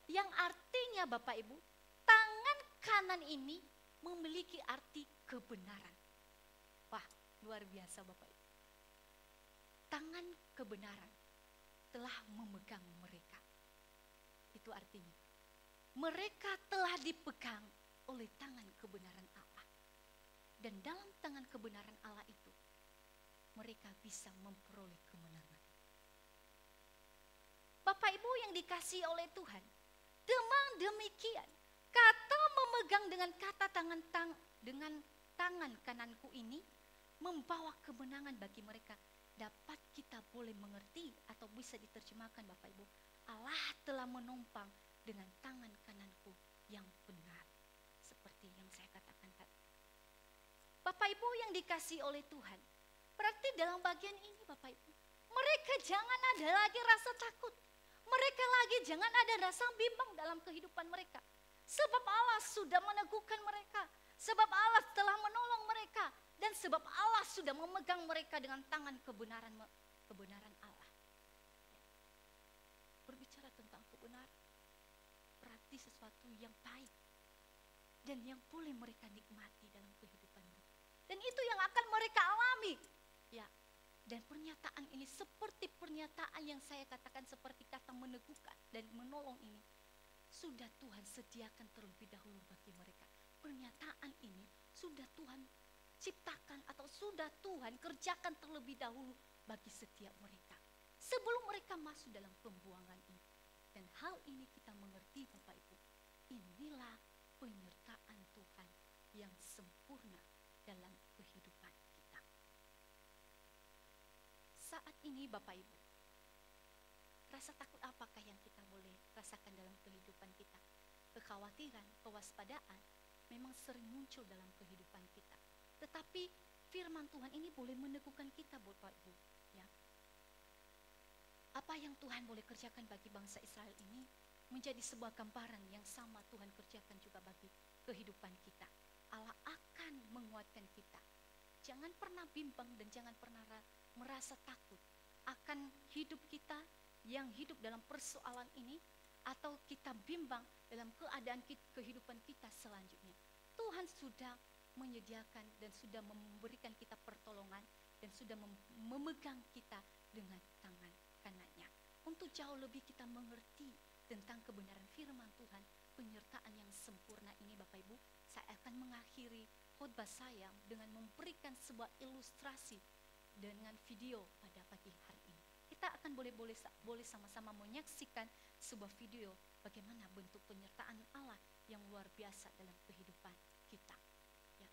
yang artinya Bapak Ibu, tangan kanan ini memiliki arti kebenaran. Wah, luar biasa Bapak Ibu. Tangan kebenaran telah memegang mereka. Itu artinya mereka telah dipegang oleh tangan kebenaran Allah. Dan dalam tangan kebenaran Allah itu mereka bisa memperoleh kemenangan. Bapak Ibu yang dikasihi oleh Tuhan, memang demikian. Kata memegang dengan kata dengan tangan kananku ini membawa kemenangan bagi mereka. Dapat kita boleh mengerti atau bisa diterjemahkan Bapak Ibu, Allah telah menopang dengan tangan kananku yang benar. Seperti yang saya katakan tadi. Bapak Ibu yang dikasihi oleh Tuhan, berarti dalam bagian ini Bapak Ibu, mereka jangan ada lagi rasa takut. Mereka lagi jangan ada rasa bimbang dalam kehidupan mereka. Sebab Allah sudah meneguhkan mereka. Sebab Allah telah menolong mereka. Dan sebab Allah sudah memegang mereka dengan tangan kebenaran Allah. Ya. Berbicara tentang kebenaran, berarti sesuatu yang baik. Dan yang boleh mereka nikmati dalam kehidupan mereka. Dan itu yang akan mereka alami. Ya. Dan pernyataan ini seperti pernyataan yang saya katakan seperti kata meneguhkan dan menolong ini. Sudah Tuhan sediakan terlebih dahulu bagi mereka. Pernyataan ini sudah Tuhan ciptakan atau sudah Tuhan kerjakan terlebih dahulu bagi setiap mereka. Sebelum mereka masuk dalam pembuangan ini. Dan hal ini kita mengerti Bapak Ibu. Inilah penyertaan Tuhan yang sempurna dalam kehidupan kita. Saat ini Bapak Ibu, rasa takut apakah yang kita boleh rasakan dalam kehidupan kita? Kekhawatiran, kewaspadaan memang sering muncul dalam kehidupan kita. Tetapi firman Tuhan ini boleh meneguhkan kita Bapak Ibu. Ya. Apa yang Tuhan boleh kerjakan bagi bangsa Israel ini menjadi sebuah gambaran yang sama Tuhan kerjakan juga bagi kehidupan kita. Allah akan menguatkan kita. Jangan pernah bimbang dan jangan pernah merasa takut akan hidup kita yang hidup dalam persoalan ini atau kita bimbang dalam keadaan kehidupan kita selanjutnya. Tuhan sudah menyediakan dan sudah memberikan kita pertolongan dan sudah memegang kita dengan tangan kanannya. Untuk jauh lebih kita mengerti tentang kebenaran firman Tuhan, penyertaan yang sempurna ini Bapak Ibu, saya akan mengakhiri khotbah saya dengan memberikan sebuah ilustrasi dengan video pada pagi hari ini. Kita akan boleh sama-sama menyaksikan sebuah video bagaimana bentuk penyertaan Allah yang luar biasa dalam kehidupan kita. Ya.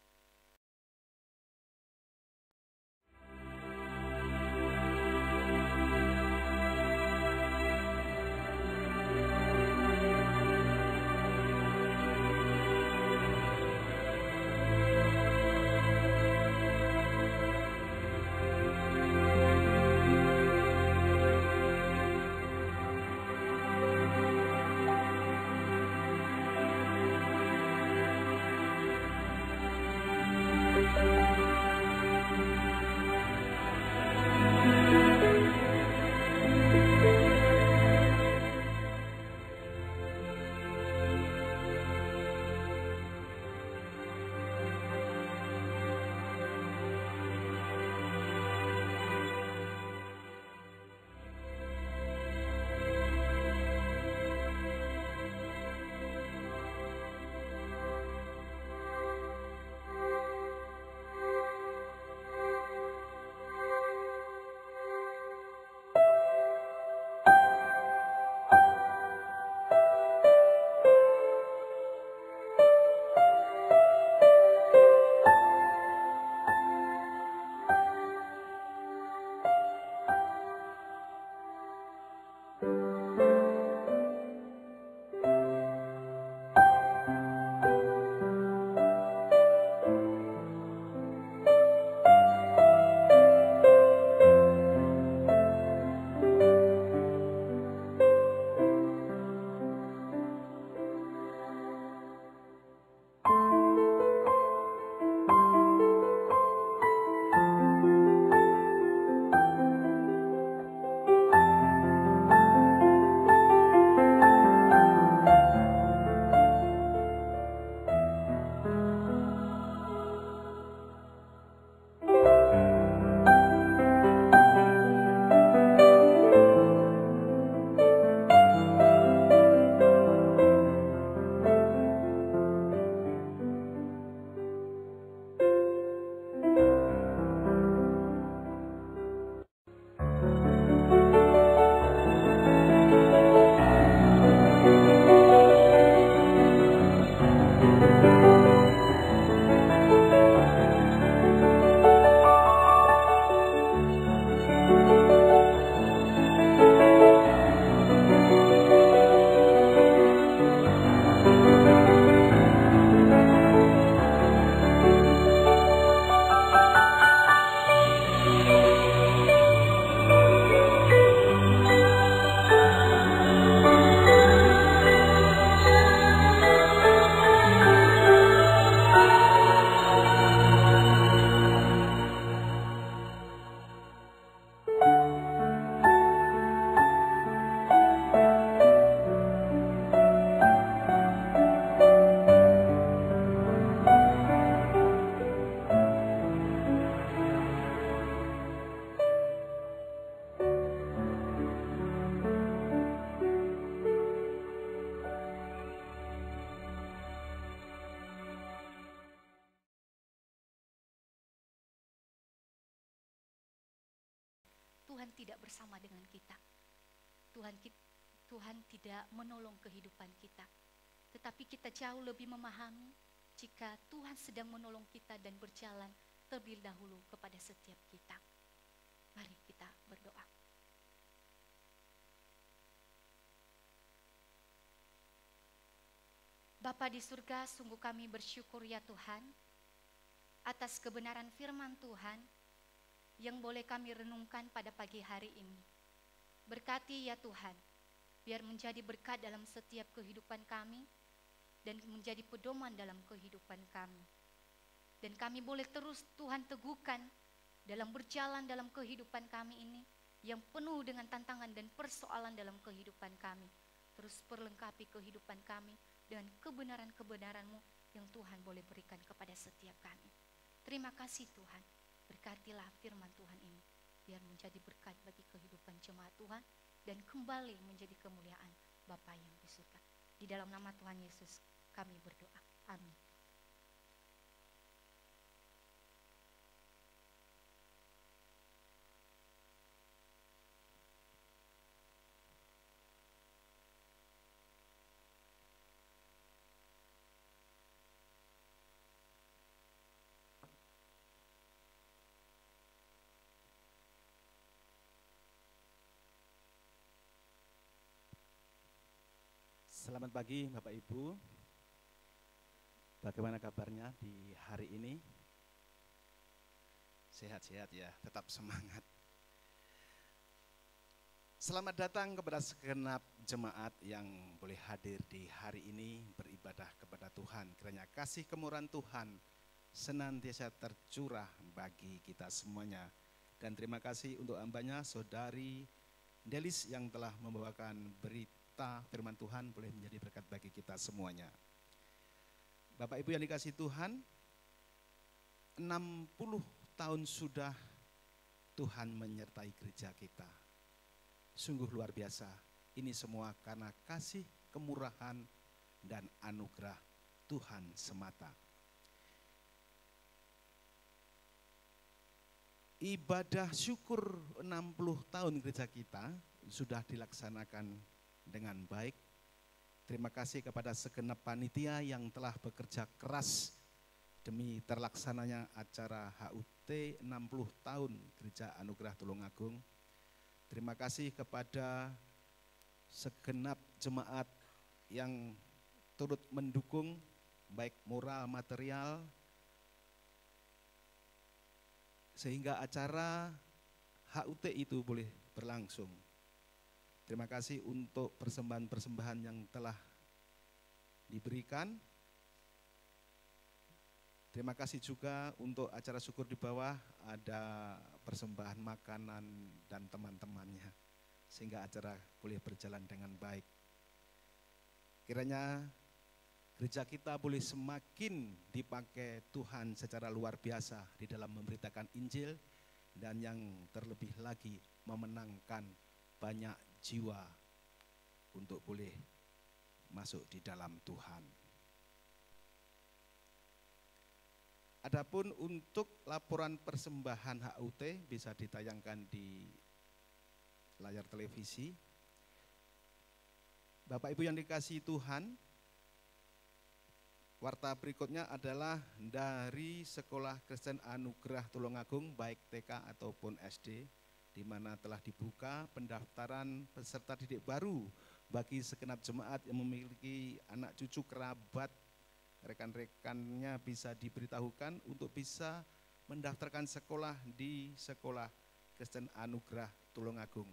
Tuhan tidak bersama dengan kita. Tuhan tidak menolong kehidupan kita. Tetapi kita jauh lebih memahami jika Tuhan sedang menolong kita dan berjalan terlebih dahulu kepada setiap kita. Mari kita berdoa. Bapa di surga, sungguh kami bersyukur ya Tuhan atas kebenaran firman Tuhan yang boleh kami renungkan pada pagi hari ini. Berkati ya Tuhan, biar menjadi berkat dalam setiap kehidupan kami dan menjadi pedoman dalam kehidupan kami. Dan kami boleh terus Tuhan teguhkan dalam berjalan dalam kehidupan kami ini yang penuh dengan tantangan dan persoalan dalam kehidupan kami. Terus perlengkapi kehidupan kami dengan kebenaran-kebenaran-Mu yang Tuhan boleh berikan kepada setiap kami. Terima kasih Tuhan, berkatilah firman Tuhan ini, biar menjadi berkat bagi kehidupan jemaat Tuhan dan kembali menjadi kemuliaan Bapa yang di surga. Di dalam nama Tuhan Yesus kami berdoa. Amin. Selamat pagi Bapak Ibu. Bagaimana kabarnya di hari ini? Sehat-sehat ya, tetap semangat. Selamat datang kepada segenap jemaat yang boleh hadir di hari ini beribadah kepada Tuhan. Kiranya kasih kemurahan Tuhan senantiasa tercurah bagi kita semuanya. Dan terima kasih untuk hambanya Saudari Delis yang telah membawakan berita firman Tuhan boleh menjadi berkat bagi kita semuanya. Bapak Ibu yang dikasihi Tuhan, 60 tahun sudah Tuhan menyertai gereja kita. Sungguh luar biasa. Ini semua karena kasih, kemurahan, dan anugerah Tuhan semata. Ibadah syukur 60 tahun gereja kita sudah dilaksanakan dengan baik. Terima kasih kepada segenap panitia yang telah bekerja keras demi terlaksananya acara HUT 60 tahun Gereja Anugerah Tulungagung. Terima kasih kepada segenap jemaat yang turut mendukung baik moral material sehingga acara HUT itu boleh berlangsung. Terima kasih untuk persembahan-persembahan yang telah diberikan. Terima kasih juga untuk acara syukur di bawah ada persembahan makanan dan teman-temannya sehingga acara boleh berjalan dengan baik. Kiranya gereja kita boleh semakin dipakai Tuhan secara luar biasa di dalam memberitakan Injil dan yang terlebih lagi memenangkan banyak jiwa untuk boleh masuk di dalam Tuhan. Adapun untuk laporan persembahan HUT bisa ditayangkan di layar televisi. Bapak Ibu yang dikasihi Tuhan, warta berikutnya adalah dari Sekolah Kristen Anugerah Tulungagung baik TK ataupun SD, di mana telah dibuka pendaftaran peserta didik baru bagi segenap jemaat yang memiliki anak cucu kerabat rekan-rekannya bisa diberitahukan untuk bisa mendaftarkan sekolah di Sekolah Kristen Anugerah Tulungagung.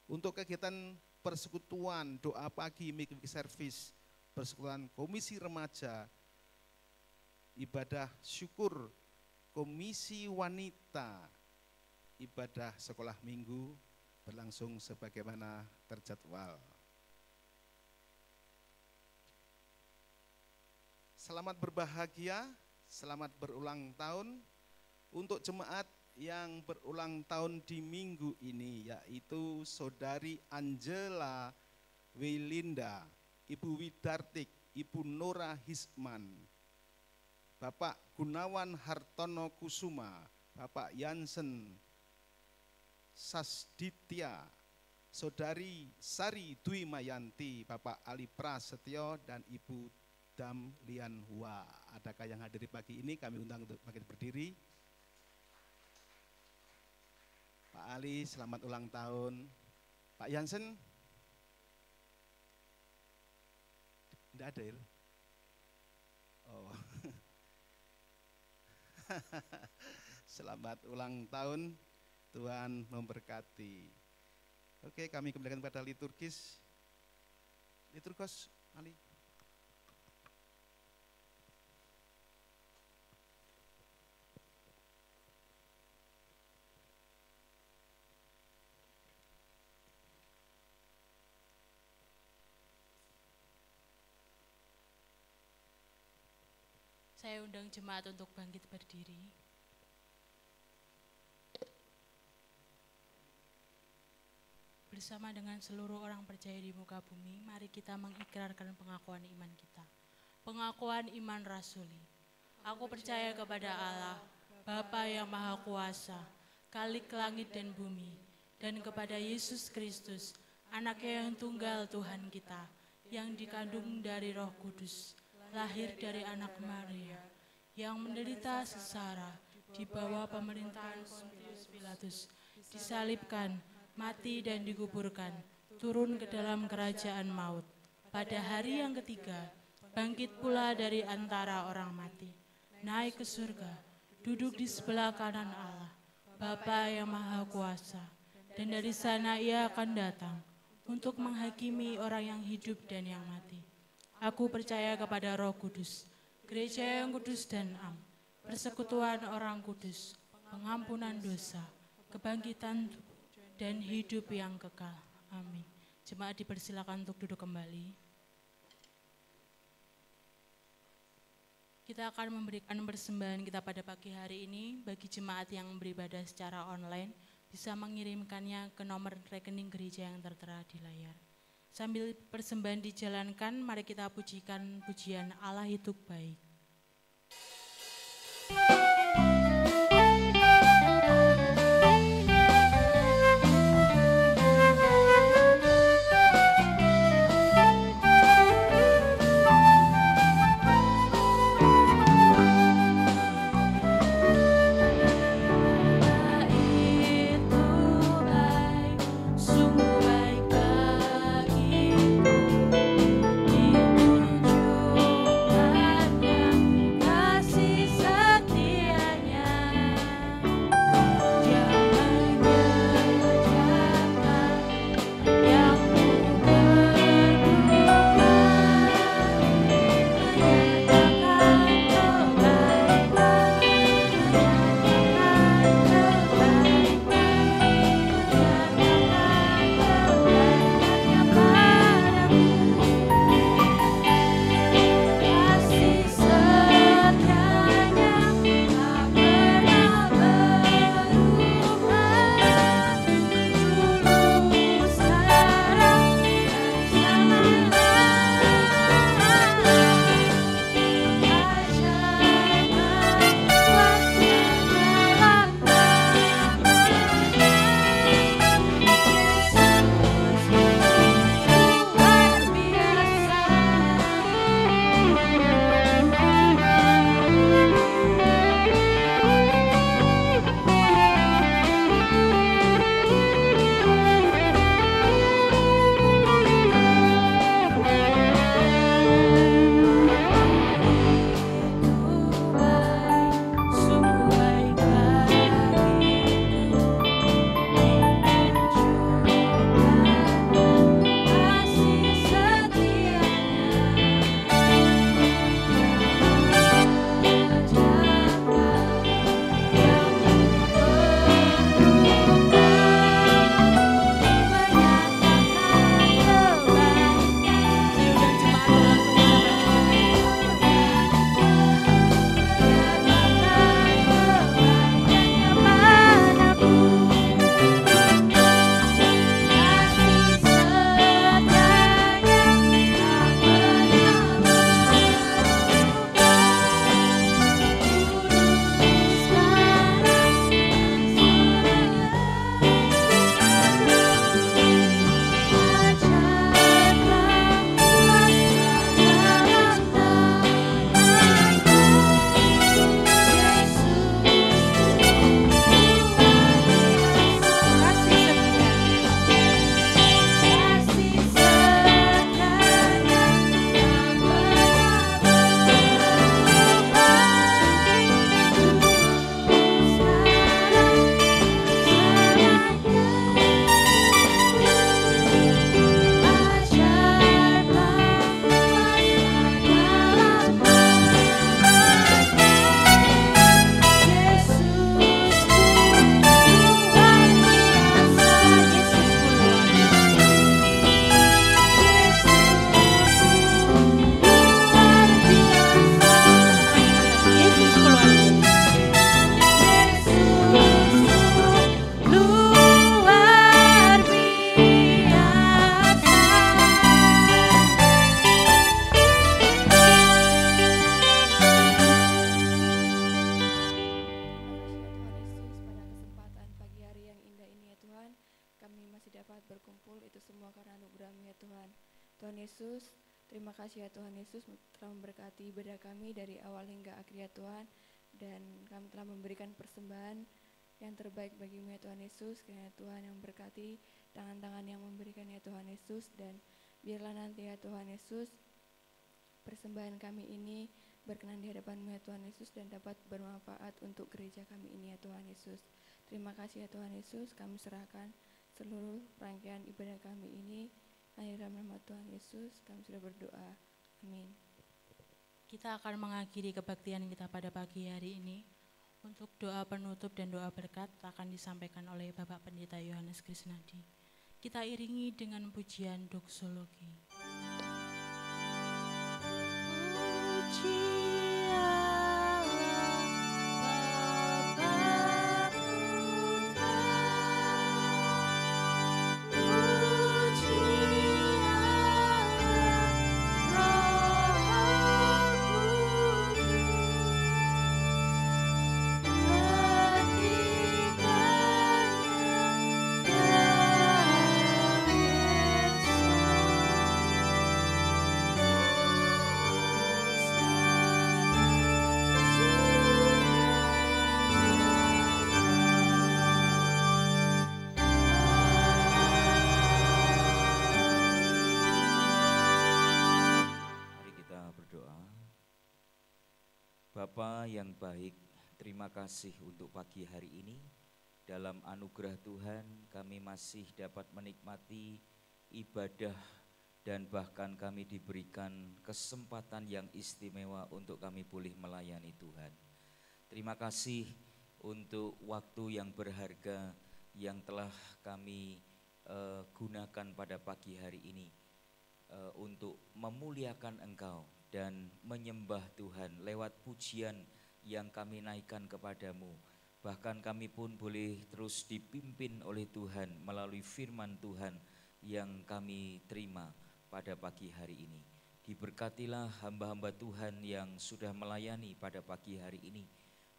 Untuk kegiatan persekutuan, doa pagi, minggu service, persekutuan komisi remaja, ibadah syukur, komisi wanita, ibadah sekolah minggu berlangsung sebagaimana terjadwal. Selamat berbahagia, selamat berulang tahun untuk jemaat yang berulang tahun di minggu ini, yaitu Saudari Angela Wilinda, Ibu Widartik, Ibu Nora Hisman, Bapak Gunawan Hartono Kusuma, Bapak Yansen, Sasditya, Saudari Sari Dwi Mayanti, Bapak Ali Prasetyo, dan Ibu Dam Lian Hua. Adakah yang hadir pagi ini? Kami undang untuk bangkit berdiri. Pak Ali, selamat ulang tahun. Pak Jansen? Tidak ada ya? Oh. Selamat ulang tahun, Tuhan memberkati. Oke, kami kembalikan pada liturgis. Liturgos, Ali. Saya undang jemaat untuk bangkit berdiri. Bersama dengan seluruh orang percaya di muka bumi, mari kita mengikrarkan pengakuan iman kita. Pengakuan iman rasuli. Aku percaya kepada Allah, Bapa yang Maha Kuasa, Khalik langit dan bumi, dan kepada Yesus Kristus, Anaknya yang tunggal Tuhan kita, yang dikandung dari Roh Kudus, lahir dari anak Maria, yang menderita sengsara di bawah pemerintahan Pontius Pilatus, disalibkan, mati dan dikuburkan, turun ke dalam kerajaan maut. Pada hari yang ketiga, bangkit pula dari antara orang mati, naik ke surga, duduk di sebelah kanan Allah, Bapa yang Maha Kuasa, dan dari sana Ia akan datang untuk menghakimi orang yang hidup dan yang mati. Aku percaya kepada Roh Kudus, gereja yang kudus dan am, persekutuan orang kudus, pengampunan dosa, kebangkitan tubuh, dan hidup yang kekal. Amin. Jemaat dipersilakan untuk duduk kembali. Kita akan memberikan persembahan kita pada pagi hari ini. Bagi jemaat yang beribadah secara online, bisa mengirimkannya ke nomor rekening gereja yang tertera di layar. Sambil persembahan dijalankan, mari kita pujikan pujian Allah itu baik. Ditunjukkannya Terima kasih ya Tuhan Yesus telah memberkati ibadah kami dari awal hingga akhir ya Tuhan. Dan kami telah memberikan persembahan yang terbaik bagimu ya Tuhan Yesus. Kiranya Tuhan yang berkati tangan-tangan yang memberikan ya Tuhan Yesus. Dan biarlah nanti ya Tuhan Yesus persembahan kami ini berkenan di hadapan-Mu ya Tuhan Yesus dan dapat bermanfaat untuk gereja kami ini ya Tuhan Yesus. Terima kasih ya Tuhan Yesus, kami serahkan seluruh rangkaian ibadah kami ini hanya dalam nama Tuhan Yesus kami sudah berdoa. Amin. Kita akan mengakhiri kebaktian kita pada pagi hari ini. Untuk doa penutup dan doa berkat akan disampaikan oleh Bapak Pendeta Yohanes Krisnadi. Kita iringi dengan pujian doksologi. Bapa yang baik, terima kasih untuk pagi hari ini. Dalam anugerah Tuhan kami masih dapat menikmati ibadah dan bahkan kami diberikan kesempatan yang istimewa untuk kami boleh melayani Tuhan. Terima kasih untuk waktu yang berharga yang telah kami gunakan pada pagi hari ini untuk memuliakan Engkau dan menyembah Tuhan lewat pujian yang kami naikkan kepadamu. Bahkan kami pun boleh terus dipimpin oleh Tuhan melalui firman Tuhan yang kami terima pada pagi hari ini. Diberkatilah hamba-hamba Tuhan yang sudah melayani pada pagi hari ini.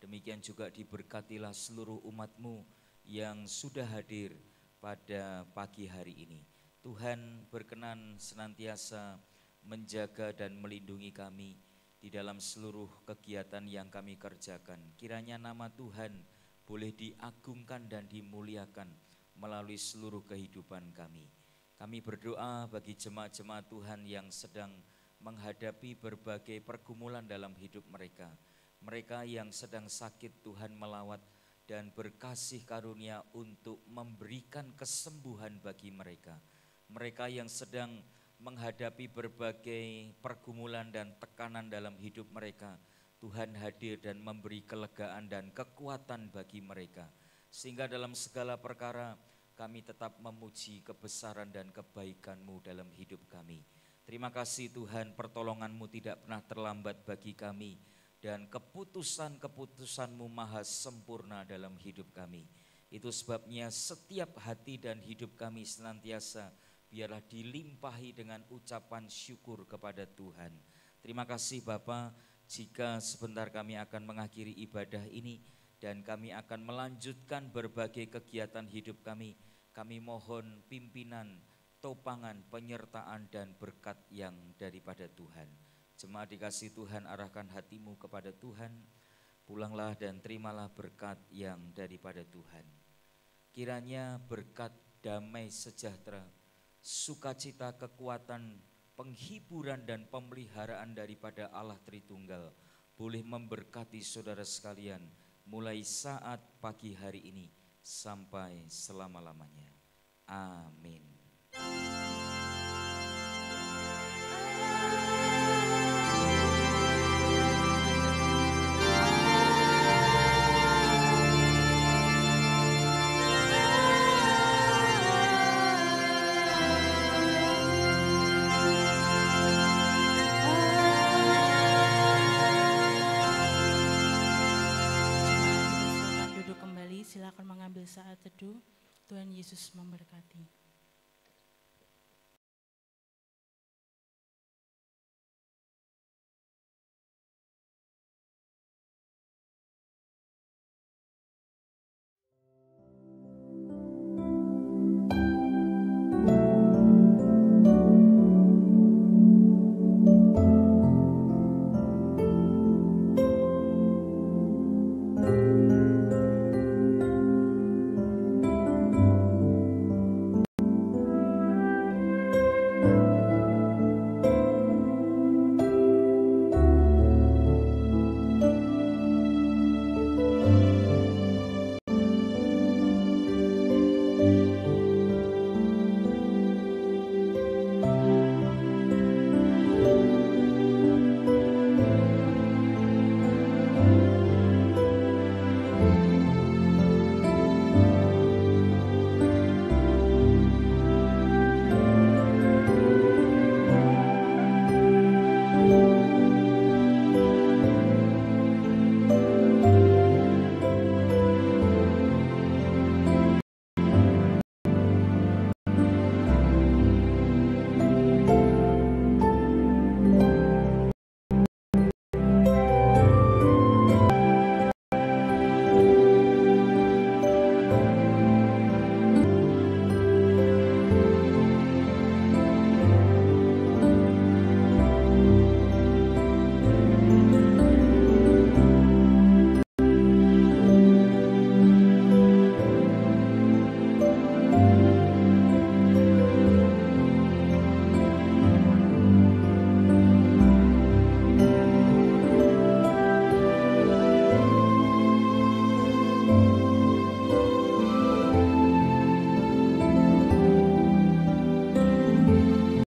Demikian juga diberkatilah seluruh umat-Mu yang sudah hadir pada pagi hari ini. Tuhan berkenan senantiasa menjaga dan melindungi kami di dalam seluruh kegiatan yang kami kerjakan. Kiranya nama Tuhan boleh diagungkan dan dimuliakan melalui seluruh kehidupan kami. Kami berdoa bagi jemaat-jemaat Tuhan yang sedang menghadapi berbagai pergumulan dalam hidup mereka. Mereka yang sedang sakit, Tuhan melawat dan berkasih karunia untuk memberikan kesembuhan bagi mereka. Mereka yang sedang menghadapi berbagai pergumulan dan tekanan dalam hidup mereka, Tuhan hadir dan memberi kelegaan dan kekuatan bagi mereka. Sehingga dalam segala perkara kami tetap memuji kebesaran dan kebaikan-Mu dalam hidup kami. Terima kasih Tuhan, pertolongan-Mu tidak pernah terlambat bagi kami dan keputusan-keputusan-Mu maha sempurna dalam hidup kami. Itu sebabnya setiap hati dan hidup kami senantiasa biarlah dilimpahi dengan ucapan syukur kepada Tuhan. Terima kasih Bapa, jika sebentar kami akan mengakhiri ibadah ini dan kami akan melanjutkan berbagai kegiatan hidup kami. Kami mohon pimpinan, topangan, penyertaan dan berkat yang daripada Tuhan. Jemaat dikasih Tuhan, arahkan hatimu kepada Tuhan. Pulanglah dan terimalah berkat yang daripada Tuhan. Kiranya berkat damai sejahtera, sukacita, kekuatan, penghiburan dan pemeliharaan daripada Allah Tritunggal boleh memberkati saudara sekalian mulai saat pagi hari ini sampai selama-lamanya. Amin. Silakan mengambil saat teduh. Tuhan Yesus memberkati.